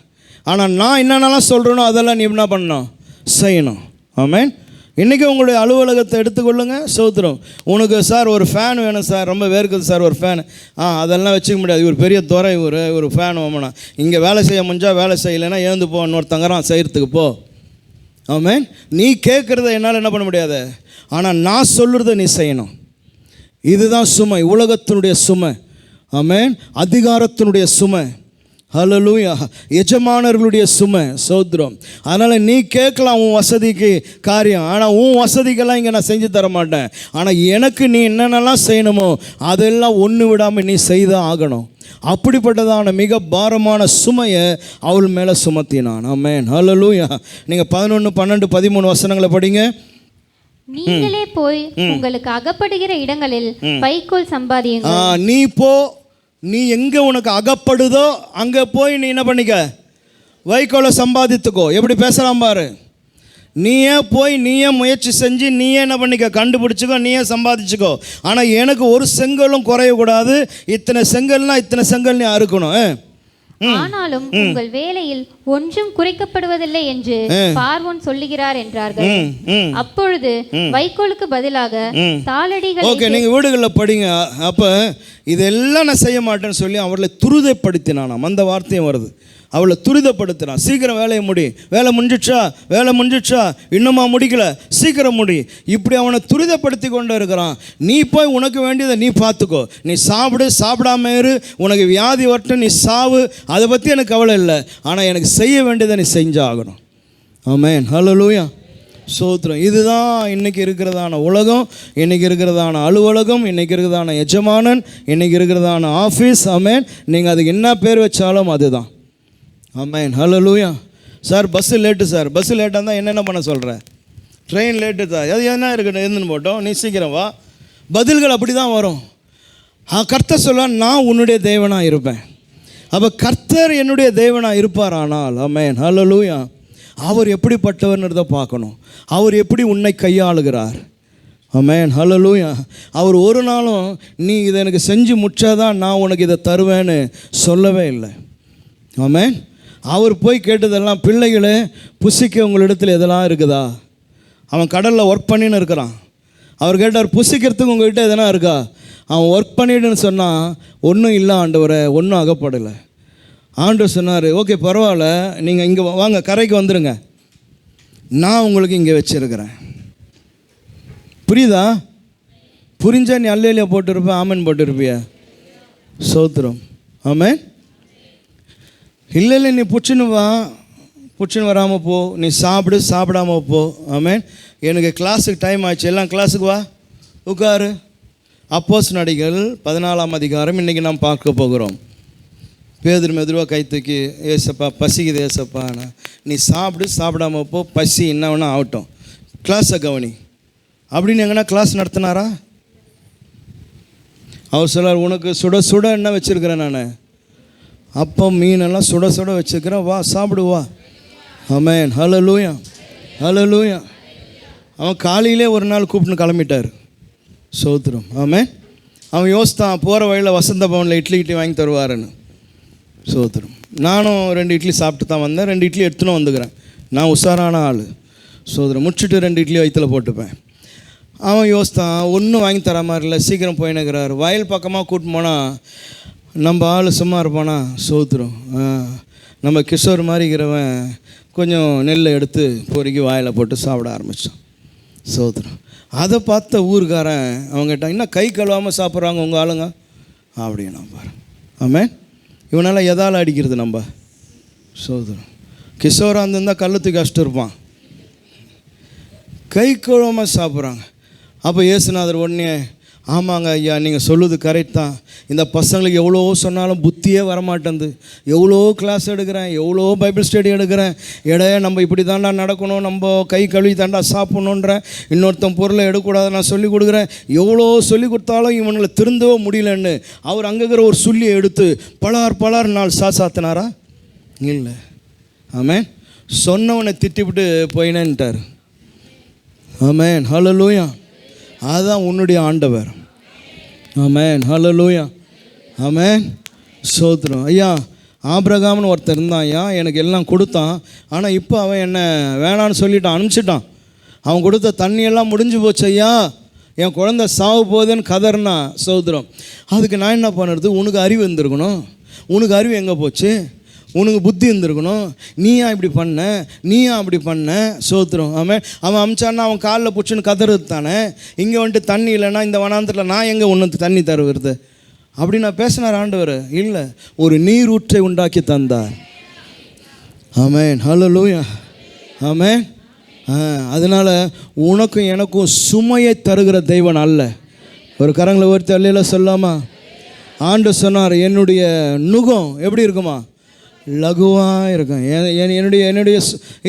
ஆனால் நான் என்னென்னலாம் சொல்கிறேனோ அதெல்லாம் நீ என்ன பண்ணணும், செய்யணும். ஆமென். இன்றைக்கி உங்களுடைய அலுவலகத்தை எடுத்துக்கொள்ளுங்க. சோத்திரம். உனக்கு சார் ஒரு ஃபேன் வேணும் சார், ரொம்ப வேர்க்குது சார் ஒரு ஃபேன். அதெல்லாம் வச்சுக்க முடியாது, இவர் பெரிய துறை, ஒரு ஃபேன் வாங்கினா இங்கே வேலை செய்ய முடிஞ்சால் வேலை செய்யலைன்னா ஏந்து போ, இன்னொருத்தங்கறான் செய்கிறதுக்கு போ. ஆமென். நீ கேட்குறத என்னால் என்ன பண்ண முடியாது, ஆனால் நான் சொல்கிறத நீ செய்யணும். இதுதான் சுமை, உலகத்தினுடைய சுமை. ஆமென். அதிகாரத்தினுடைய சுமை. ஹல்லேலூயா. எஜமானர்களுடைய சுமை. சோத்திரம். அதனால் நீ கேட்கலாம் உன் வசதிக்கு காரியம், ஆனால் உன் வசதிக்கெல்லாம் இங்கே நான் செஞ்சு தர மாட்டேன். ஆனால் எனக்கு நீ என்னென்னலாம் செய்யணுமோ அதெல்லாம் ஒன்று விடாமல் நீ செய்தான் ஆகணும். அப்படிப்பட்டதான மிக பாரமான சுமையை அவள் மேலே சுமத்தினான். ஆமென். ஹல்லேலூயா. நீங்கள் 11, 12, 13 வசனங்களை படிங்க. நீங்களே போய் உங்களுக்கு அகப்படுகிற இடங்களில் வைக்கோல் சம்பாதியுங்கள். நீ போ, நீ எங்கே உனக்கு அகப்படுதோ அங்கே போய் நீ என்ன பண்ணிக்க, வைக்கோலை சம்பாதித்துக்கோ. எப்படி பேசலாம் பாரு. நீயே போய் நீயே முயற்சி செஞ்சு நீயே என்ன பண்ணிக்க, கண்டுபிடிச்சிக்கோ, நீயே சம்பாதிச்சுக்கோ. ஆனால் எனக்கு ஒரு செங்கலும் குறையக்கூடாது, இத்தனை செங்கல்னா இத்தனை செங்கல் நீ அறுக்கணும். ஆனாலும் உங்கள் வேலையில் ஒன்றும் குறைக்கப்படுவதில்லை என்று பார்வோன் சொல்லுகிறார் என்றார்கள். அப்பொழுது வைக்கோலுக்கு பதிலாக தாளடிகள். ஓகே, நீங்க வீடுகளில் படிங்க. அப்ப இதெல்லாம் நான் செய்ய மாட்டேன்னு சொல்லி அவர்களை துரிதப்படுத்தினானாம். அந்த வார்த்தையும் வருது. அவளை துரிதப்படுத்தினான். சீக்கிரம் வேலையை முடி, வேலை முடிஞ்சிடுச்சா, இன்னுமா முடிக்கல, சீக்கிரம் முடி. இப்படி அவனை துரிதப்படுத்தி கொண்டு இருக்கிறான். நீ போய் உனக்கு வேண்டியதை நீ பார்த்துக்கோ, நீ சாப்பிடு, சாப்பிடாம இரு, உனக்கு வியாதி வரட்டும், நீ சாவு, அதை பற்றி எனக்கு கவலை இல்லை, ஆனால் எனக்கு செய்ய வேண்டியதை நீ செஞ்சாகணும். ஆமென். ஹல்லேலூயா. சோத்திரம். இதுதான் இன்றைக்கி இருக்கிறதான உலகம், இன்றைக்கி இருக்கிறதான அலுவலகம், இன்றைக்கி இருக்கிறதான எஜமானன், இன்றைக்கி இருக்கிறதான ஆஃபீஸ். ஆமென். நீங்கள் அதுக்கு என்ன பேர் வச்சாலும் அதுதான். ஆமென். ஹல்லேலூயா. Sir bus late sir, bus லேட்டாக இருந்தால் என்னென்ன பண்ண சொல்கிறேன், ட்ரெயின் லேட்டு தான், அது என்ன இருக்குது, எழுந்துன்னு போட்டோம், நீ சீக்கிரம் வா. பதில்கள் அப்படி தான் வரும். கர்த்தர் சொல்ல, நான் உன்னுடைய தேவனாக இருப்பேன். அப்போ கர்த்தர் என்னுடைய தேவனாக இருப்பார். ஆனால் ஆமென். ஹல்லேலூயா. அவர் எப்படிப்பட்டவர்ன்றதை பார்க்கணும். அவர் எப்படி உன்னை கையாளுகிறார். ஆமென். ஹல்லேலூயா. அவர் ஒரு நாளும் நீ இதை எனக்கு செஞ்சு முடிச்சாதான் நான் உனக்கு இதை தருவேன்னு சொல்லவே இல்லை. ஆமென். அவர் போய் கேட்டதெல்லாம், பிள்ளைகளே புசிக்க உங்களிடத்தில் எதெல்லாம் இருக்குதா. அவன் கடலில் ஒர்க் பண்ணின்னு இருக்கிறான். அவர் கேட்டார், புசிக்கிறதுக்கு உங்கள்கிட்ட எதனா இருக்கா. அவன் ஒர்க் பண்ணிட்டுன்னு சொன்னான், ஒன்றும் இல்லை ஆண்டவரை, ஒன்றும் அகப்படலை. ஆண்டவர் சொன்னார், ஓகே பரவாயில்ல, நீங்கள் இங்கே வாங்க, கரைக்கு வந்துடுங்க, நான் உங்களுக்கு இங்கே வச்சுருக்கிறேன். புரியுதா? புரிஞ்சா நீ அல்லையில போட்டிருப்பேன், ஆமன் போட்டிருப்பியா. சோத்திரம். ஆமென். இல்லை நீ புச்சுன்னு வா, புச்சுன்னு வராமல் போ, நீ சாப்பிடாமல் போ. ஆமென். எனக்கு கிளாஸுக்கு டைம் ஆச்சு, எல்லாம் கிளாஸுக்கு வா, உட்காரு. அப்போஸ்தலர்கள் 14ஆம் அதிகாரம் இன்றைக்கி நாம் பார்க்க போகிறோம். பேதுரு மெதுவாக கை தூக்கி, ஏசப்பா பசிக்குது ஏசப்பா, நீ சாப்பிடாமல் போ, பசி என்ன வேணா ஆகட்டும், கிளாஸை கவனி அப்படின்னு எங்கன்னா கிளாஸ் நடத்தினாரா? அவர் சொல்லார், உனக்கு சுட சுட என்ன வச்சுருக்கிறேன் நான், அப்போ மீனெல்லாம் சுட சுட வச்சுருக்கிறேன், வா சாப்பிடு வா. ஆமென். ஹல்லேலூயா. ஹல்லேலூயா. அவன் காலையிலே ஒரு நாள் கூப்பிட்டு கிளம்பிட்டார். சோத்திரம். ஆமென். அவன் யோசித்தான், போகிற வழியில் வசந்த பவனில் இட்லி வாங்கி தருவாருன்னு. சோத்திரம். நானும் 2 இட்லி சாப்பிட்டு தான் வந்தேன், 2 இட்லி எடுத்துன்னு வந்துக்கிறேன். நான் உஷாரான ஆள். சோத்திரம். முடிச்சுட்டு 2 இட்லி வயிற்றில் போட்டுப்பேன். அவன் யோசித்தான், ஒன்றும் வாங்கி தர மாதிரி இல்லை, சீக்கிரம் போயினுக்கிறார். வயல் பக்கமாக கூட்டின்னு போனால் நம்ம ஆள் சும்மா இருப்பானா. சோத்திரம். நம்ம கிஷோர் மாதிரி இருக்கிறவன் கொஞ்சம் நெல்லை எடுத்து பொறுக்கி வாயில் போட்டு சாப்பிட ஆரம்பித்தான். சோத்திரம். அதை பார்த்த ஊருக்காரன் அவங்க கேட்டான், இன்னும் கை கழுவாமல் சாப்பிட்றாங்க உங்கள் ஆளுங்க அப்படின்னு நான் பாரு. ஆமென். இவனால் எதால் அடிக்கிறது நம்ம. சோதரம். கிஷோராக இருந்தால் கள்ளத்துக்கு கஷ்டம் இருப்பான். கை கழுவாமல் சாப்பிட்றாங்க. அப்போ இயேசுநாதர் உடனே, ஆமாங்க ஐயா, நீங்கள் சொல்லுது கரெக்ட் தான். இந்த பசங்களுக்கு எவ்வளோ சொன்னாலும் புத்தியே வரமாட்டேங்குது. எவ்வளோ கிளாஸ் எடுக்கிறேன், எவ்வளோ பைபிள் ஸ்டடி எடுக்கிறேன், நம்ம இப்படி தாண்டா நடக்கணும், நம்ம கை கழுவி தாண்டா சாப்பிட்ணுன்றேன், இன்னொருத்தன் பொருளை எடுக்கக்கூடாது நான் சொல்லிக் கொடுக்குறேன், எவ்வளோ சொல்லி கொடுத்தாலும் இவங்களை திருந்தவே முடியலன்னு அவர் அங்கே இருக்கிற ஒரு சொல்லியை எடுத்து பலார் நாள் சாத்தினாரா? இல்லை. ஆமென். சொன்னவனை திட்டிவிட்டு போயினேன்ட்டார். ஆமென். ஹல்லேலூயா. அதுதான் உன்னுடைய ஆண்டவர். ஆமென். ஹல்லேலூயா. ஆமென். ஸ்தோத்திரம். ஐயா, ஆபிரகாம்னு ஒருத்தர் இருந்தான் ஐயா, எனக்கு எல்லாம் கொடுத்தான். ஆனால் இப்போ அவன் என்ன வேணான்னு சொல்லிட்டான், அனுப்பிச்சிட்டான். அவன் கொடுத்த தண்ணியெல்லாம் முடிஞ்சு போச்சு ஐயா, என் குழந்தை சாவு போகுதுன்னு கதறினா. ஸ்தோத்திரம். அதுக்கு நான் என்ன பண்ணுறது? உனக்கு அறிவு இருந்திருக்கணும். உனக்கு அறிவு எங்கே போச்சு? உனக்கு புத்தி இருந்திருக்கணும். நீயா இப்படி பண்ண, நீயா அப்படி பண்ண. ஸ்தோத்திரம். அவன் அமிச்சான்னா அவன் காலில் பிடிச்சின்னு கதறது தானே. இங்கே வந்துட்டு தண்ணி இல்லைன்னா இந்த வனாந்திரத்தில் நான் எங்கே ஒன்று தண்ணி தருவது அப்படி நான் பேசினார் ஆண்டவர். இல்லை, ஒரு நீரூற்றை உண்டாக்கி தந்தார். ஆமென். ஹல்லேலூயா. ஆமென். அதனால் உனக்கும் எனக்கும் சுமையை தருகிற தெய்வன் அல்ல. ஒரு கரங்களை ஒருத்தர் அல்லையில சொல்லாமா? ஆண்டு சொன்னார், என்னுடைய நுகம் எப்படி இருக்குமா? லகுவாக இருக்கும். என்னுடைய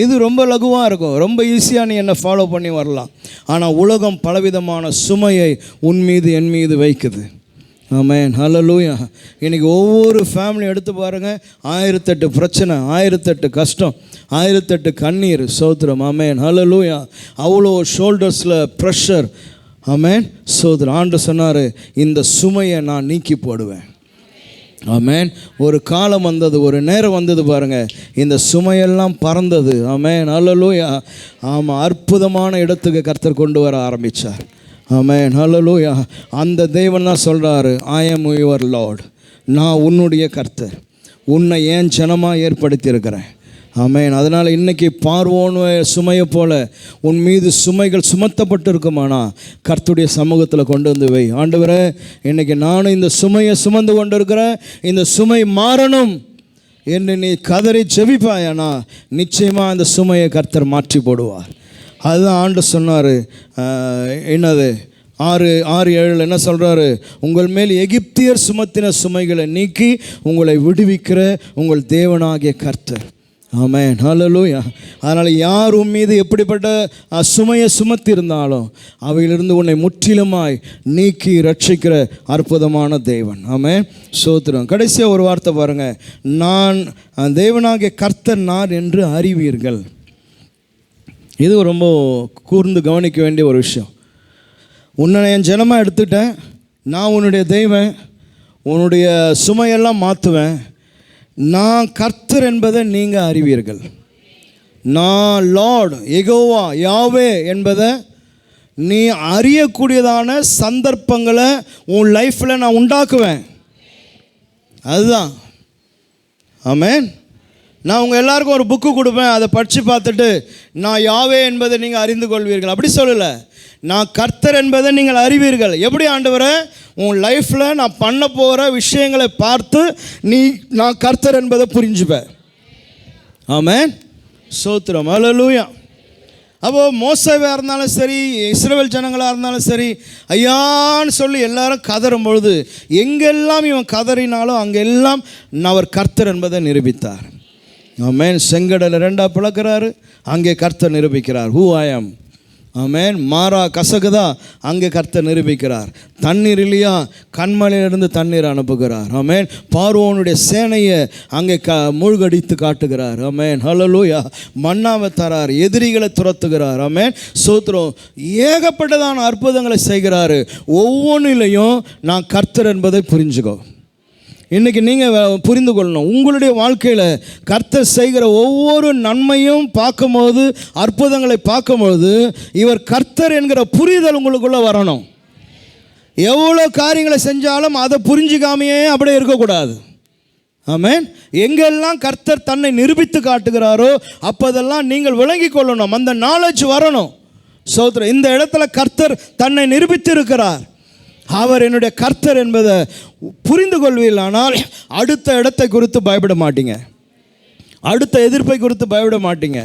இது ரொம்ப லகுவாக இருக்கும். ரொம்ப ஈஸியாக நீ என்னை ஃபாலோ பண்ணி வரலாம். ஆனால் உலகம் பலவிதமான சுமையை உன் மீது என் மீது வைக்குது. ஆமென். ஹல்லேலூயா. இன்றைக்கி ஒவ்வொரு ஃபேமிலியும் எடுத்து பாருங்கள், 1008 பிரச்சனை, 1008 கஷ்டம், 1008 கண்ணீர். ஸ்தோத்திரம். ஆமென். ஹல்லேலூயா. அவ்வளோ ஷோல்டர்ஸில் ப்ரெஷர். ஆமென். ஸ்தோத்திரம். ஆண்டு சொன்னார், இந்த சுமையை நான் நீக்கி போடுவேன். ஆமென். ஒரு காலம் வந்தது, ஒரு நேரம் வந்தது பாருங்கள், இந்த சுமையெல்லாம் பறந்தது. ஆமென். ஹல்லேலூயா. ஆமாம், அற்புதமான இடத்துக்கு கர்த்தர் கொண்டு வர ஆரம்பித்தார். ஆமென். ஹல்லேலூயா. அந்த தேவன் தான் சொல்கிறாரு, ஐ ஆம் யுவர் லார்ட். நான் உன்னுடைய கர்த்தர், உன்னை ஏன் ஜனமாக ஏற்படுத்தியிருக்கிறேன். ஆமென். அதனால் இன்றைக்கி பார்வோன் சுமையை போல் உன் மீது சுமைகள் சுமத்தப்பட்டு இருக்குமானா கர்த்தருடைய சமூகத்தில் கொண்டு வந்து வை. ஆண்டவரே, இன்றைக்கி நானும் இந்த சுமையை சுமந்து கொண்டு இருக்கிறேன், இந்த சுமை மாறணும் என்று நீ கதறி ஜெபிப்பாயானா நிச்சயமாக இந்த சுமையை கர்த்தர் மாற்றி போடுவார். அதுதான் ஆண்டு சொன்னார். என்னது 6:7 என்ன சொல்கிறாரு? உங்கள் மேல் எகிப்தியர் சுமத்தின சுமைகளை நீக்கி உங்களை விடுவிக்கிற உங்கள் தேவனாகிய கர்த்தர். ஆமென். ஹல்லேலூயா. அதனால் யார் உன் மீது எப்படிப்பட்ட சுமையை சுமத்தி இருந்தாலும் அவையிலிருந்து உன்னை முற்றிலுமாய் நீக்கி ரட்சிக்கிற அற்புதமான தேவன். ஆமென். ஸ்தோத்திரம். கடைசியாக ஒரு வார்த்தை பாருங்கள், நான் தேவனாகிய கர்த்தர் நான் என்று அறிவீர்கள். இது ரொம்ப கூர்ந்து கவனிக்க வேண்டிய ஒரு விஷயம். உன்னை என் ஜனமாக எடுத்துட்டேன், நான் உன்னுடைய தெய்வன், உன்னுடைய சுமையெல்லாம் மாற்றுவேன். நான் கர்த்தர் என்பதை நீங்கள் அறிவீர்கள். நான் லார்ட், யெகோவா, யாவே என்பதை நீ அறியக்கூடியதான சந்தர்ப்பங்களை உன் லைஃப்பில் நான் உண்டாக்குவேன். அதுதான். ஆமென். நான் உங்கள் எல்லாருக்கும் ஒரு புக்கு கொடுப்பேன், அதை படித்து பார்த்துட்டு நான் யாவே என்பதை நீங்கள் அறிந்து கொள்வீர்கள். அப்படி சொல்லலை, நான் கர்த்தர் என்பதை நீங்கள் அறிவீர்கள். எப்படி ஆண்டவரே? உன் லைஃப்பில் நான் பண்ண போகிற விஷயங்களை பார்த்து நான் கர்த்தர் என்பதை புரிஞ்சுப்பேன். ஆமென். ஸ்தோத்திரம். ஹல்லேலூயா. அப்போது மோசேவாக இருந்தாலும் சரி, இஸ்ரவேல் ஜனங்களாக இருந்தாலும் சரி, ஐயான்னு சொல்லி எல்லாரும் கதறும் பொழுது எங்கெல்லாம் இவன் கதறினாலும் அங்கெல்லாம் அவர் கர்த்தர் என்பதை நிரூபித்தார். ஆமென். செங்கடலை 2 பிளக்கிறாரு, அங்கே கர்த்தர் நிரூபிக்கிறார், ஹூ ஐ ஆம். ஆமென். மாறா கசகுதா, அங்கே கர்த்தர் நிரூபிக்கிறார். தண்ணீர் இல்லையா, கண்மலையிலிருந்து தண்ணீர் அனுப்புகிறார். ஆமென். பார்வோனுடைய சேனையை அங்கே மூழ்கடித்து காட்டுகிறார். ஆமென். ஹல்லேலூயா. மன்னாவை தரார், எதிரிகளை துரத்துகிறார். ஆமென். ஸ்தோத்திரம். ஏகப்பட்டதான அற்புதங்களை செய்கிறாரு. ஒவ்வொன்றிலையும் நான் கர்த்தர் என்பதை புரிஞ்சுக்கோ. இன்றைக்கி நீங்கள் புரிந்து கொள்ளணும், உங்களுடைய வாழ்க்கையில் கர்த்தர் செய்கிற ஒவ்வொரு நன்மையும் பார்க்கும்போது, அற்புதங்களை பார்க்கும்போது இவர் கர்த்தர் என்கிற புரிதல் உங்களுக்குள்ளே வரணும். எவ்வளோ காரியங்களை செஞ்சாலும் அதை புரிஞ்சிக்காமையே அப்படியே இருக்கக்கூடாது. ஆமென். எங்கெல்லாம் கர்த்தர் தன்னை நிரூபித்து காட்டுகிறாரோ அப்போதெல்லாம் நீங்கள் விளங்கி கொள்ளணும், அந்த நாலேஜ் வரணும். ஸ்தோத்திரம். இந்த இடத்துல கர்த்தர் தன்னை நிரூபித்து இருக்கிறார், அவர் என்னுடைய கர்த்தர் என்பதை புரிந்து கொள்வீர்களானால் அடுத்த இடத்தை குறித்து பயப்பட மாட்டீங்க, அடுத்த எதிர்ப்பை குறித்து பயப்பட மாட்டீங்க.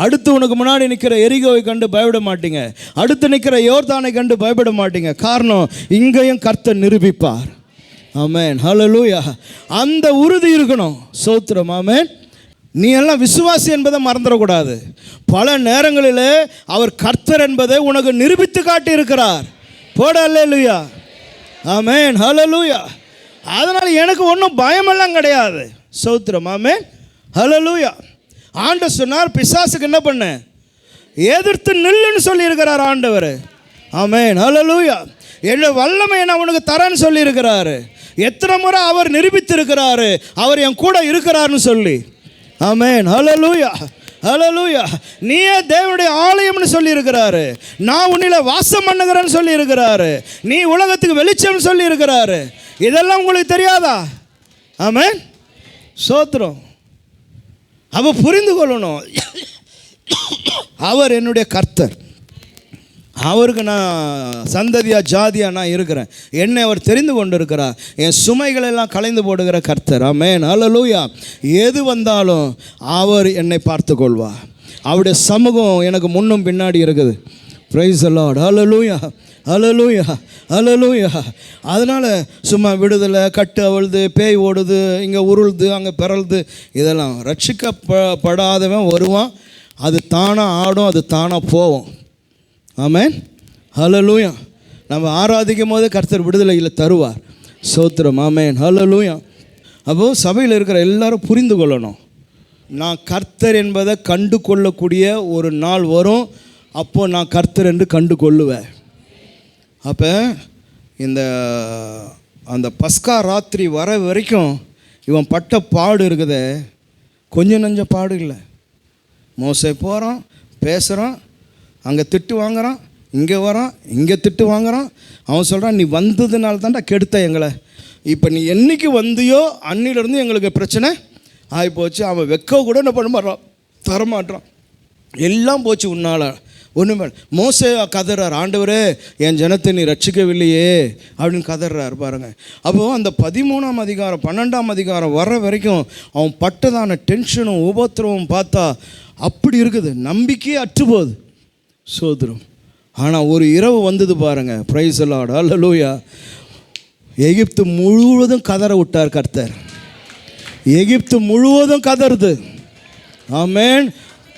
அடுத்து உனக்கு முன்னாடி நிற்கிற எரிகோவை கண்டு பயப்பட மாட்டீங்க. அடுத்து நிற்கிற யோர்தானை கண்டு பயப்பட மாட்டீங்க. காரணம், இங்கேயும் கர்த்தர் நிரூபிப்பார். ஆமென், ஹல்லேலூயா. அந்த உறுதி இருக்கணும். ஸ்தோத்திரம், ஆமென். நீ எல்லாம் விசுவாசி என்பதை மறந்துடக்கூடாது. பல நேரங்களில் அவர் கர்த்தர் என்பதை உனக்கு நிரூபித்து காட்டி இருக்கிறார். போட அல்லேலூயா, ஆமென், ஹல்லேலூயா. அதனால் எனக்கு ஒன்றும் பயமெல்லாம் கிடையாது. ஸ்தோத்திரம், ஆமென், ஹல்லேலூயா. ஆண்டவர் சொன்னார், பிசாசுக்கு என்ன பண்ண, எதிர்த்து நில்லுன்னு சொல்லியிருக்கிறார் ஆண்டவர். ஆமென், ஹல்லேலூயா. என்னோட வல்லமை நான் உனக்கு தரேன்னு சொல்லியிருக்கிறாரு. எத்தனை முறை அவர் நிரூபித்திருக்கிறாரு அவர் என் கூட இருக்கிறார்னு சொல்லி. ஆமென், ஹல்லேலூயா, ஹல்லேலூயா. நீயே தேவனுடைய ஆலயம்னு சொல்லியிருக்கிறாரு. நான் உன்னில வாசம் பண்ணுகிறேன்னு சொல்லியிருக்கிறாரு. நீ உலகத்துக்கு வெளிச்சம்னு சொல்லியிருக்கிறாரு. இதெல்லாம் உங்களுக்கு தெரியாதா? ஆமென், ஸ்தோத்திரம். அவ புரிந்து கொள்ளணும், அவர் என்னுடைய கர்த்தர். அவருக்கு நான் சந்ததியாக ஜாதியாக நான் இருக்கிறேன். என்னை அவர் தெரிந்து கொண்டு இருக்கிறார். என் சுமைகளெல்லாம் கலைந்து போடுகிற கர்த்தர். ஆமென், ஹல்லேலூயா. எது வந்தாலும் அவர் என்னை பார்த்து கொள்வார். அவருடைய சமூகம் எனக்கு முன்னும் பின்னாடி இருக்குது. பிரைஸ் தி லார்ட், ஹல்லேலூயா, ஹல்லேலூயா, ஹல்லேலூயா. அதனால் சும்மா விடுதலை, கட்டு அவிழ்து, பேய் ஓடுது, இங்கே உருளுது, அங்கே பிறழுது, இதெல்லாம் ரட்சிக்கப்படாதவன் வருவான். அது தானாக ஆடும், அது தானாக போவோம். ஆமென், ஹல்லேலூயா. நம்ம ஆராதிக்கும் போது கர்த்தர் விடுதலையில் தருவார். ஸ்தோத்திரம், ஆமென், ஹல்லேலூயா. அப்போது சபையில் இருக்கிற எல்லாரும் புரிந்து கொள்ளணும், நான் கர்த்தர் என்பதை கண்டு கொள்ளக்கூடிய ஒரு நாள் வரும். அப்போது நான் கர்த்தர் என்று கண்டு கொள்ளுவேன். அப்போ அந்த பஸ்கா ராத்திரி வர வரைக்கும் இவன் பட்ட பாடு இருக்குதே, கொஞ்சம் நஞ்ச பாடு இல்லை. மோசே போகிறான், பேசுகிறான், அங்கே திட்டு வாங்குறான், இங்கே வரான், இங்கே திட்டு வாங்குறான். அவன் சொல்கிறான், நீ வந்ததுனால தான்டா கெடுத்த எங்களை. இப்போ நீ என்றைக்கு வந்தியோ அன்னிலிருந்து எங்களுக்கு பிரச்சனை ஆகிப்போச்சு. அவன் வெக்க கூட என்ன பண்ண மாட்டான், தரமாட்டான். எல்லாம் போச்சு உன்னால். ஒன்றுமே மோசே கதறார், ஆண்டவரே என் ஜனத்தை நீ ரட்சிக்கவில்லையே அப்படின்னு கதறார் பாருங்கள். அப்போது அந்த 13ஆம் அதிகாரம் 12ஆம் அதிகாரம் வர்ற வரைக்கும் அவன் பட்டதான டென்ஷனும் உபத்திரவும் பார்த்தா அப்படி இருக்குது. நம்பிக்கையே அற்றுப்போகுது. சோதரம். ஆனால் ஒரு இரவு வந்தது பாருங்கள். பிரைஸ் தி லார்ட், ஹல்லேலூயா. எகிப்து முழுவதும் கதற விட்டார் கர்த்தர். எகிப்து முழுவதும் கதறுது. ஆமென்.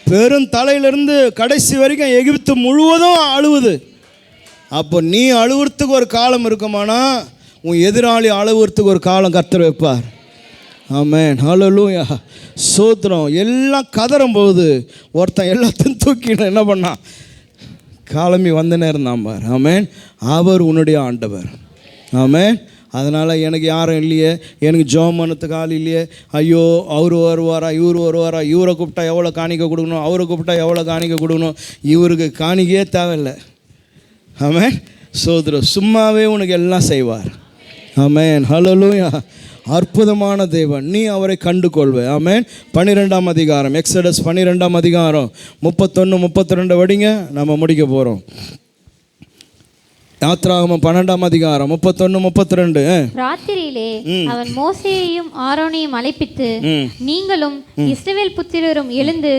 பெரும் தலையிலிருந்து கடைசி வரைக்கும் எகிப்து முழுவதும் அழுவுது. அப்போ நீ அழுவுறதுக்கு ஒரு காலம் இருக்குமானா, உன் எதிராளி அழுவுறதுக்கு ஒரு காலம் கர்த்தர் வைப்பார். ஆமென், ஹல்லேலூயா, சோத்திரம். எல்லாம் கதறும்போது ஒருத்தன் எல்லாத்தையும் தூக்கிட்டு என்ன பண்ணான், கிளம்பி வந்த நேரம் தான் பார். ஆமென். அவர் உன்னுடைய ஆண்டவர். ஆமென். அதனால் எனக்கு யாரும் இல்லையே, எனக்கு ஜெபம் பண்ணத்துக்கு ஆள் இல்லையே, ஐயோ அவர் வருவாரா, இவர் வருவாரா, இவரை கூப்பிட்டா எவ்வளோ காணிக்க கொடுக்கணும், அவரை கூப்பிட்டா எவ்வளோ காணிக்க கொடுக்கணும், இவருக்கு காணிக்கையே தேவையில்லை. ஆமென், சோதரம். சும்மாவே உனக்கு எல்லாம் செய்வார். ஆமென், ஹல்லேலூயா. அற்புதமான தேவன், நீ அவரை கண்டு கொள்வே. ஆமென். 12ஆம் அதிகாரம், எக்ஸடஸ் 12ஆம் அதிகாரம் 31, 32 வடிங்க, நம்ம முடிக்க போகிறோம். யாத்ராகமம் 12ஆம் அதிகாரம் 31, 32. ராத்திரியிலே அவன் மோசேயையும் ஆரோனையும் அழைப்பித்து, நீங்களும் இஸ்ரவேல் புத்திரரும் எழுந்து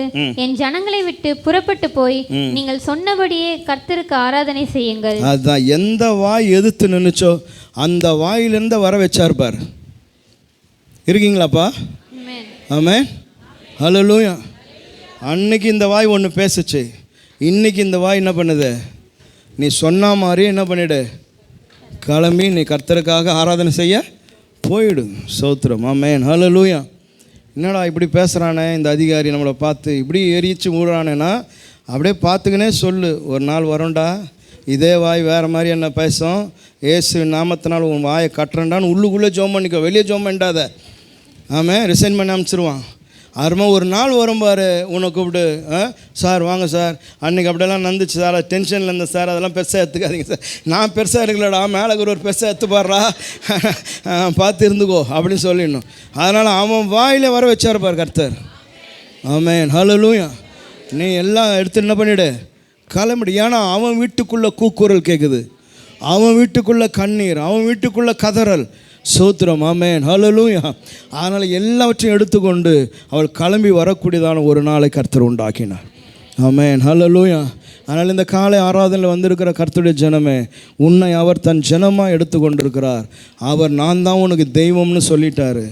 என் ஜனங்களை விட்டு புறப்பட்டு போய் நீங்கள் சொன்னபடியே கர்த்தருக்கு ஆராதனை செய்யுங்கள். அதுதான், எந்த வாய் எதிர்த்து நின்றுச்சோ அந்த வாயிலிருந்து வர வச்சார் பார். இருக்கீங்களாப்பா? ஆமென், ஹல்லேலூயா. அன்னைக்கு இந்த வாய் ஒன்று பேசுச்சு, இன்னைக்கு இந்த வாய் என்ன பண்ணுது, நீ சொன்ன மாதிரி என்ன பண்ணிவிடு, கிளம்பி நீ கர்த்தருக்காக ஆராதனை செய்ய போயிடு. சோத்திரம், ஆமென், ஹல்லேலூயா. என்னடா இப்படி பேசுகிறானே இந்த அதிகாரி, நம்மளை பார்த்து இப்படி எரிச்சு மூடுறானேன்னா அப்படியே பார்த்துக்கினே சொல்லு, ஒரு நாள் வரும்டா இதே வாய் வேறு மாதிரி என்ன பேசும், ஏசு நாமத்தினால் உன் வாயை கட்டுறேன்டான்னு உள்ளுக்குள்ளே ஜோம் பண்ணிக்கோ, வெளியே ஜோம் பண்ணாத. ஆமாம், ரிசைன் பண்ணி அனுப்பிச்சிருவான். அருமா ஒரு நாள் வரும் பாரு, உன்னை கூப்பிட்டு, சார் வாங்க சார், அன்றைக்கி அப்படியெல்லாம் நந்துச்சு சார், டென்ஷனில் இருந்தேன் சார், அதெல்லாம் பெருசாக எடுத்துக்காதீங்க சார், நான் பெருசாக இருக்கலடா, மேலே ஒரு பெருசாக எடுத்துப்பாடுறா, பார்த்து இருந்துக்கோ அப்படின்னு சொல்லிடணும். அதனால் அவன் வாயிலே வர வச்சார் பார் கர்த்தர். ஆமென், ஹல்லேலூயா. நீ எல்லாம் எடுத்து என்ன பண்ணிவிடு, கிளம்பிடு. ஏன்னா அவன் வீட்டுக்குள்ளே கூக்குரல் கேட்குது, அவன் வீட்டுக்குள்ளே கண்ணீர், அவன் வீட்டுக்குள்ளே கதறல். சோத்திரம், ஆமென், ஹல்லேலூயா. அதனால் எல்லாவற்றையும் எடுத்துக்கொண்டு அவள் கிளம்பி வரக்கூடியதான ஒரு நாளை கர்த்தர் உண்டாக்கினார். ஆமென், ஹல்லேலூயா. ஆனால் இந்த காலை ஆராதனையில் வந்திருக்கிற கர்த்தருடைய ஜனமே, உன்னை அவர் தன் ஜனமாக எடுத்து கொண்டிருக்கிறார். அவர் நான் தான் உனக்கு தெய்வம்னு சொல்லிட்டாரு.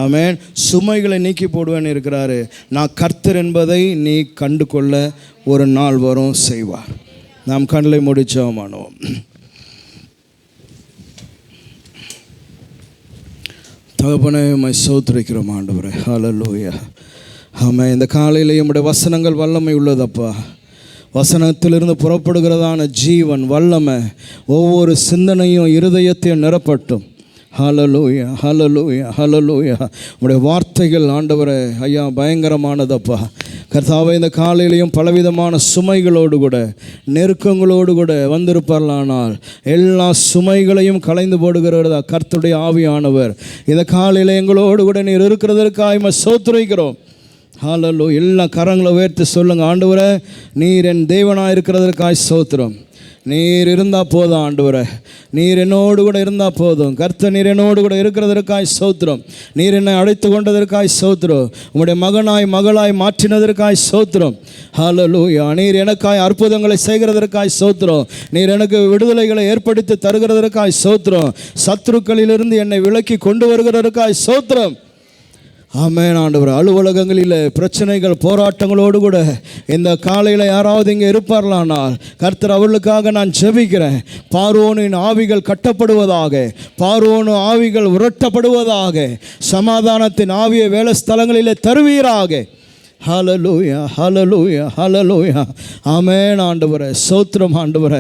ஆமென். சுமைகளை நீக்கி போடுவேன்னு இருக்கிறாரு. நான் கர்த்தர் என்பதை நீ கண்டு கொள்ள ஒரு நாள் வரும், செய்வார். நாம் கண்களை முடிச்சோமானோம். தகப்பனே, உம்மை ஸ்தோத்திரிக்கிறோம் ஆண்டவரே. ஹல்லேலூயா. ஆமென். இந்த காலையில் நம்முடைய வசனங்கள் வல்லமை உள்ளதப்பா. வசனத்திலிருந்து புறப்படுகிறதான ஜீவன் வல்லமை ஒவ்வொரு சிந்தனையும் இருதயத்தையும் நிரப்பட்டும். ஹல்லேலூயா, ஹல்லேலூயா, ஹல்லேலூயா. உம்முடைய வார்த்தைகள் ஆண்டவரே ஐயா பயங்கரமானதப்பா. கர்த்தாவே, இந்த காலையிலையும் பலவிதமான சுமைகளோடு கூட நெருக்கங்களோடு கூட வந்திருப்பார்களானால் எல்லா சுமைகளையும் கலைந்து போடுகிறதா கர்த்தருடைய ஆவியானவர் இந்த காலையில் எங்களோடு கூட நீர் இருக்கிறதற்காக ஸ்தோத்திரிக்கிறோம். ஹல்லேலூயா. எல்லா கரங்களை உயர்த்தி சொல்லுங்கள், ஆண்டவரே நீர் என் தேவனாக இருக்கிறதற்காக ஸ்தோத்திரம். நீர் இருந்தால் போதும் ஆண்டவரே, நீர் என்னோடு கூட இருந்தால் போதும். கர்த்தர் நீர் என்னோடு கூட இருக்கிறதற்காய் ஸ்தோத்திரம். நீர் என்னை அழைத்து கொண்டதற்காய் ஸ்தோத்திரம். உம்முடைய மகனாய் மகளாய் மாற்றினதற்காய் ஸ்தோத்திரம். ஹல்லேலூயா. நீர் எனக்காய் அற்புதங்களை செய்கிறதற்காய் ஸ்தோத்திரம். நீர் எனக்கு விடுதலைகளை ஏற்படுத்தி தருகிறதற்காய் ஸ்தோத்திரம். சத்துருக்களிலிருந்து என்னை விலக்கி கொண்டு வருகிறதற்காய் ஸ்தோத்திரம். ஆமென் ஆண்டவர். அலுவலகங்களில் பிரச்சனைகள் போராட்டங்களோடு கூட இந்த காலையில் யாராவது இங்கே இருப்பார்களானால் கர்த்தர் அவர்களுக்காக நான் ஜெபிக்கிறேன். பார்வோனின் ஆவிகள் கட்டப்படுவதாக, பார்வோனு ஆவிகள் உரட்டப்படுவதாக, சமாதானத்தின் ஆவியை வேலை ஸ்தலங்களில் தருவீராக. ஹல்லேலூயா, ஹல்லேலூயா, ஹல்லேலூயா. ஆமென் ஆண்டவரே, ஸ்தோத்திரம் ஆண்டவரே.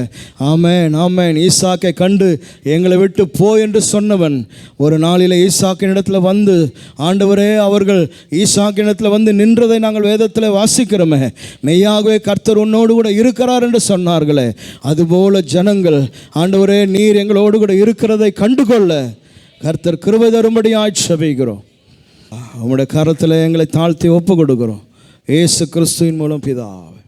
ஆமென், ஆமென். ஈசாக்கை கண்டு எங்களை விட்டு போ என்று சொன்னவன் ஒரு நாளில் ஈசாக்கின் இடத்துல வந்து ஆண்டவரே அவர்கள் ஈசாக்கின் இடத்துல வந்து நின்றதை நாங்கள் வேதத்தில் வாசிக்கிறோமே. மெய்யாகவே கர்த்தர் உன்னோடு கூட இருக்கிறார் என்று சொன்னார்களே, அதுபோல ஜனங்கள் ஆண்டவரே நீர் எங்களோடு கூட இருக்கிறதை கண்டுகொள்ள கர்த்தர் கிருபை தரும்படியாய் ஜெபிக்கிறோம். உம்முடைய கரத்தில் எங்களை தாழ்த்தி ஒப்பு கொடுக்கிறோம். இயேசு கிறிஸ்துவின் மூலம் பிதாவே.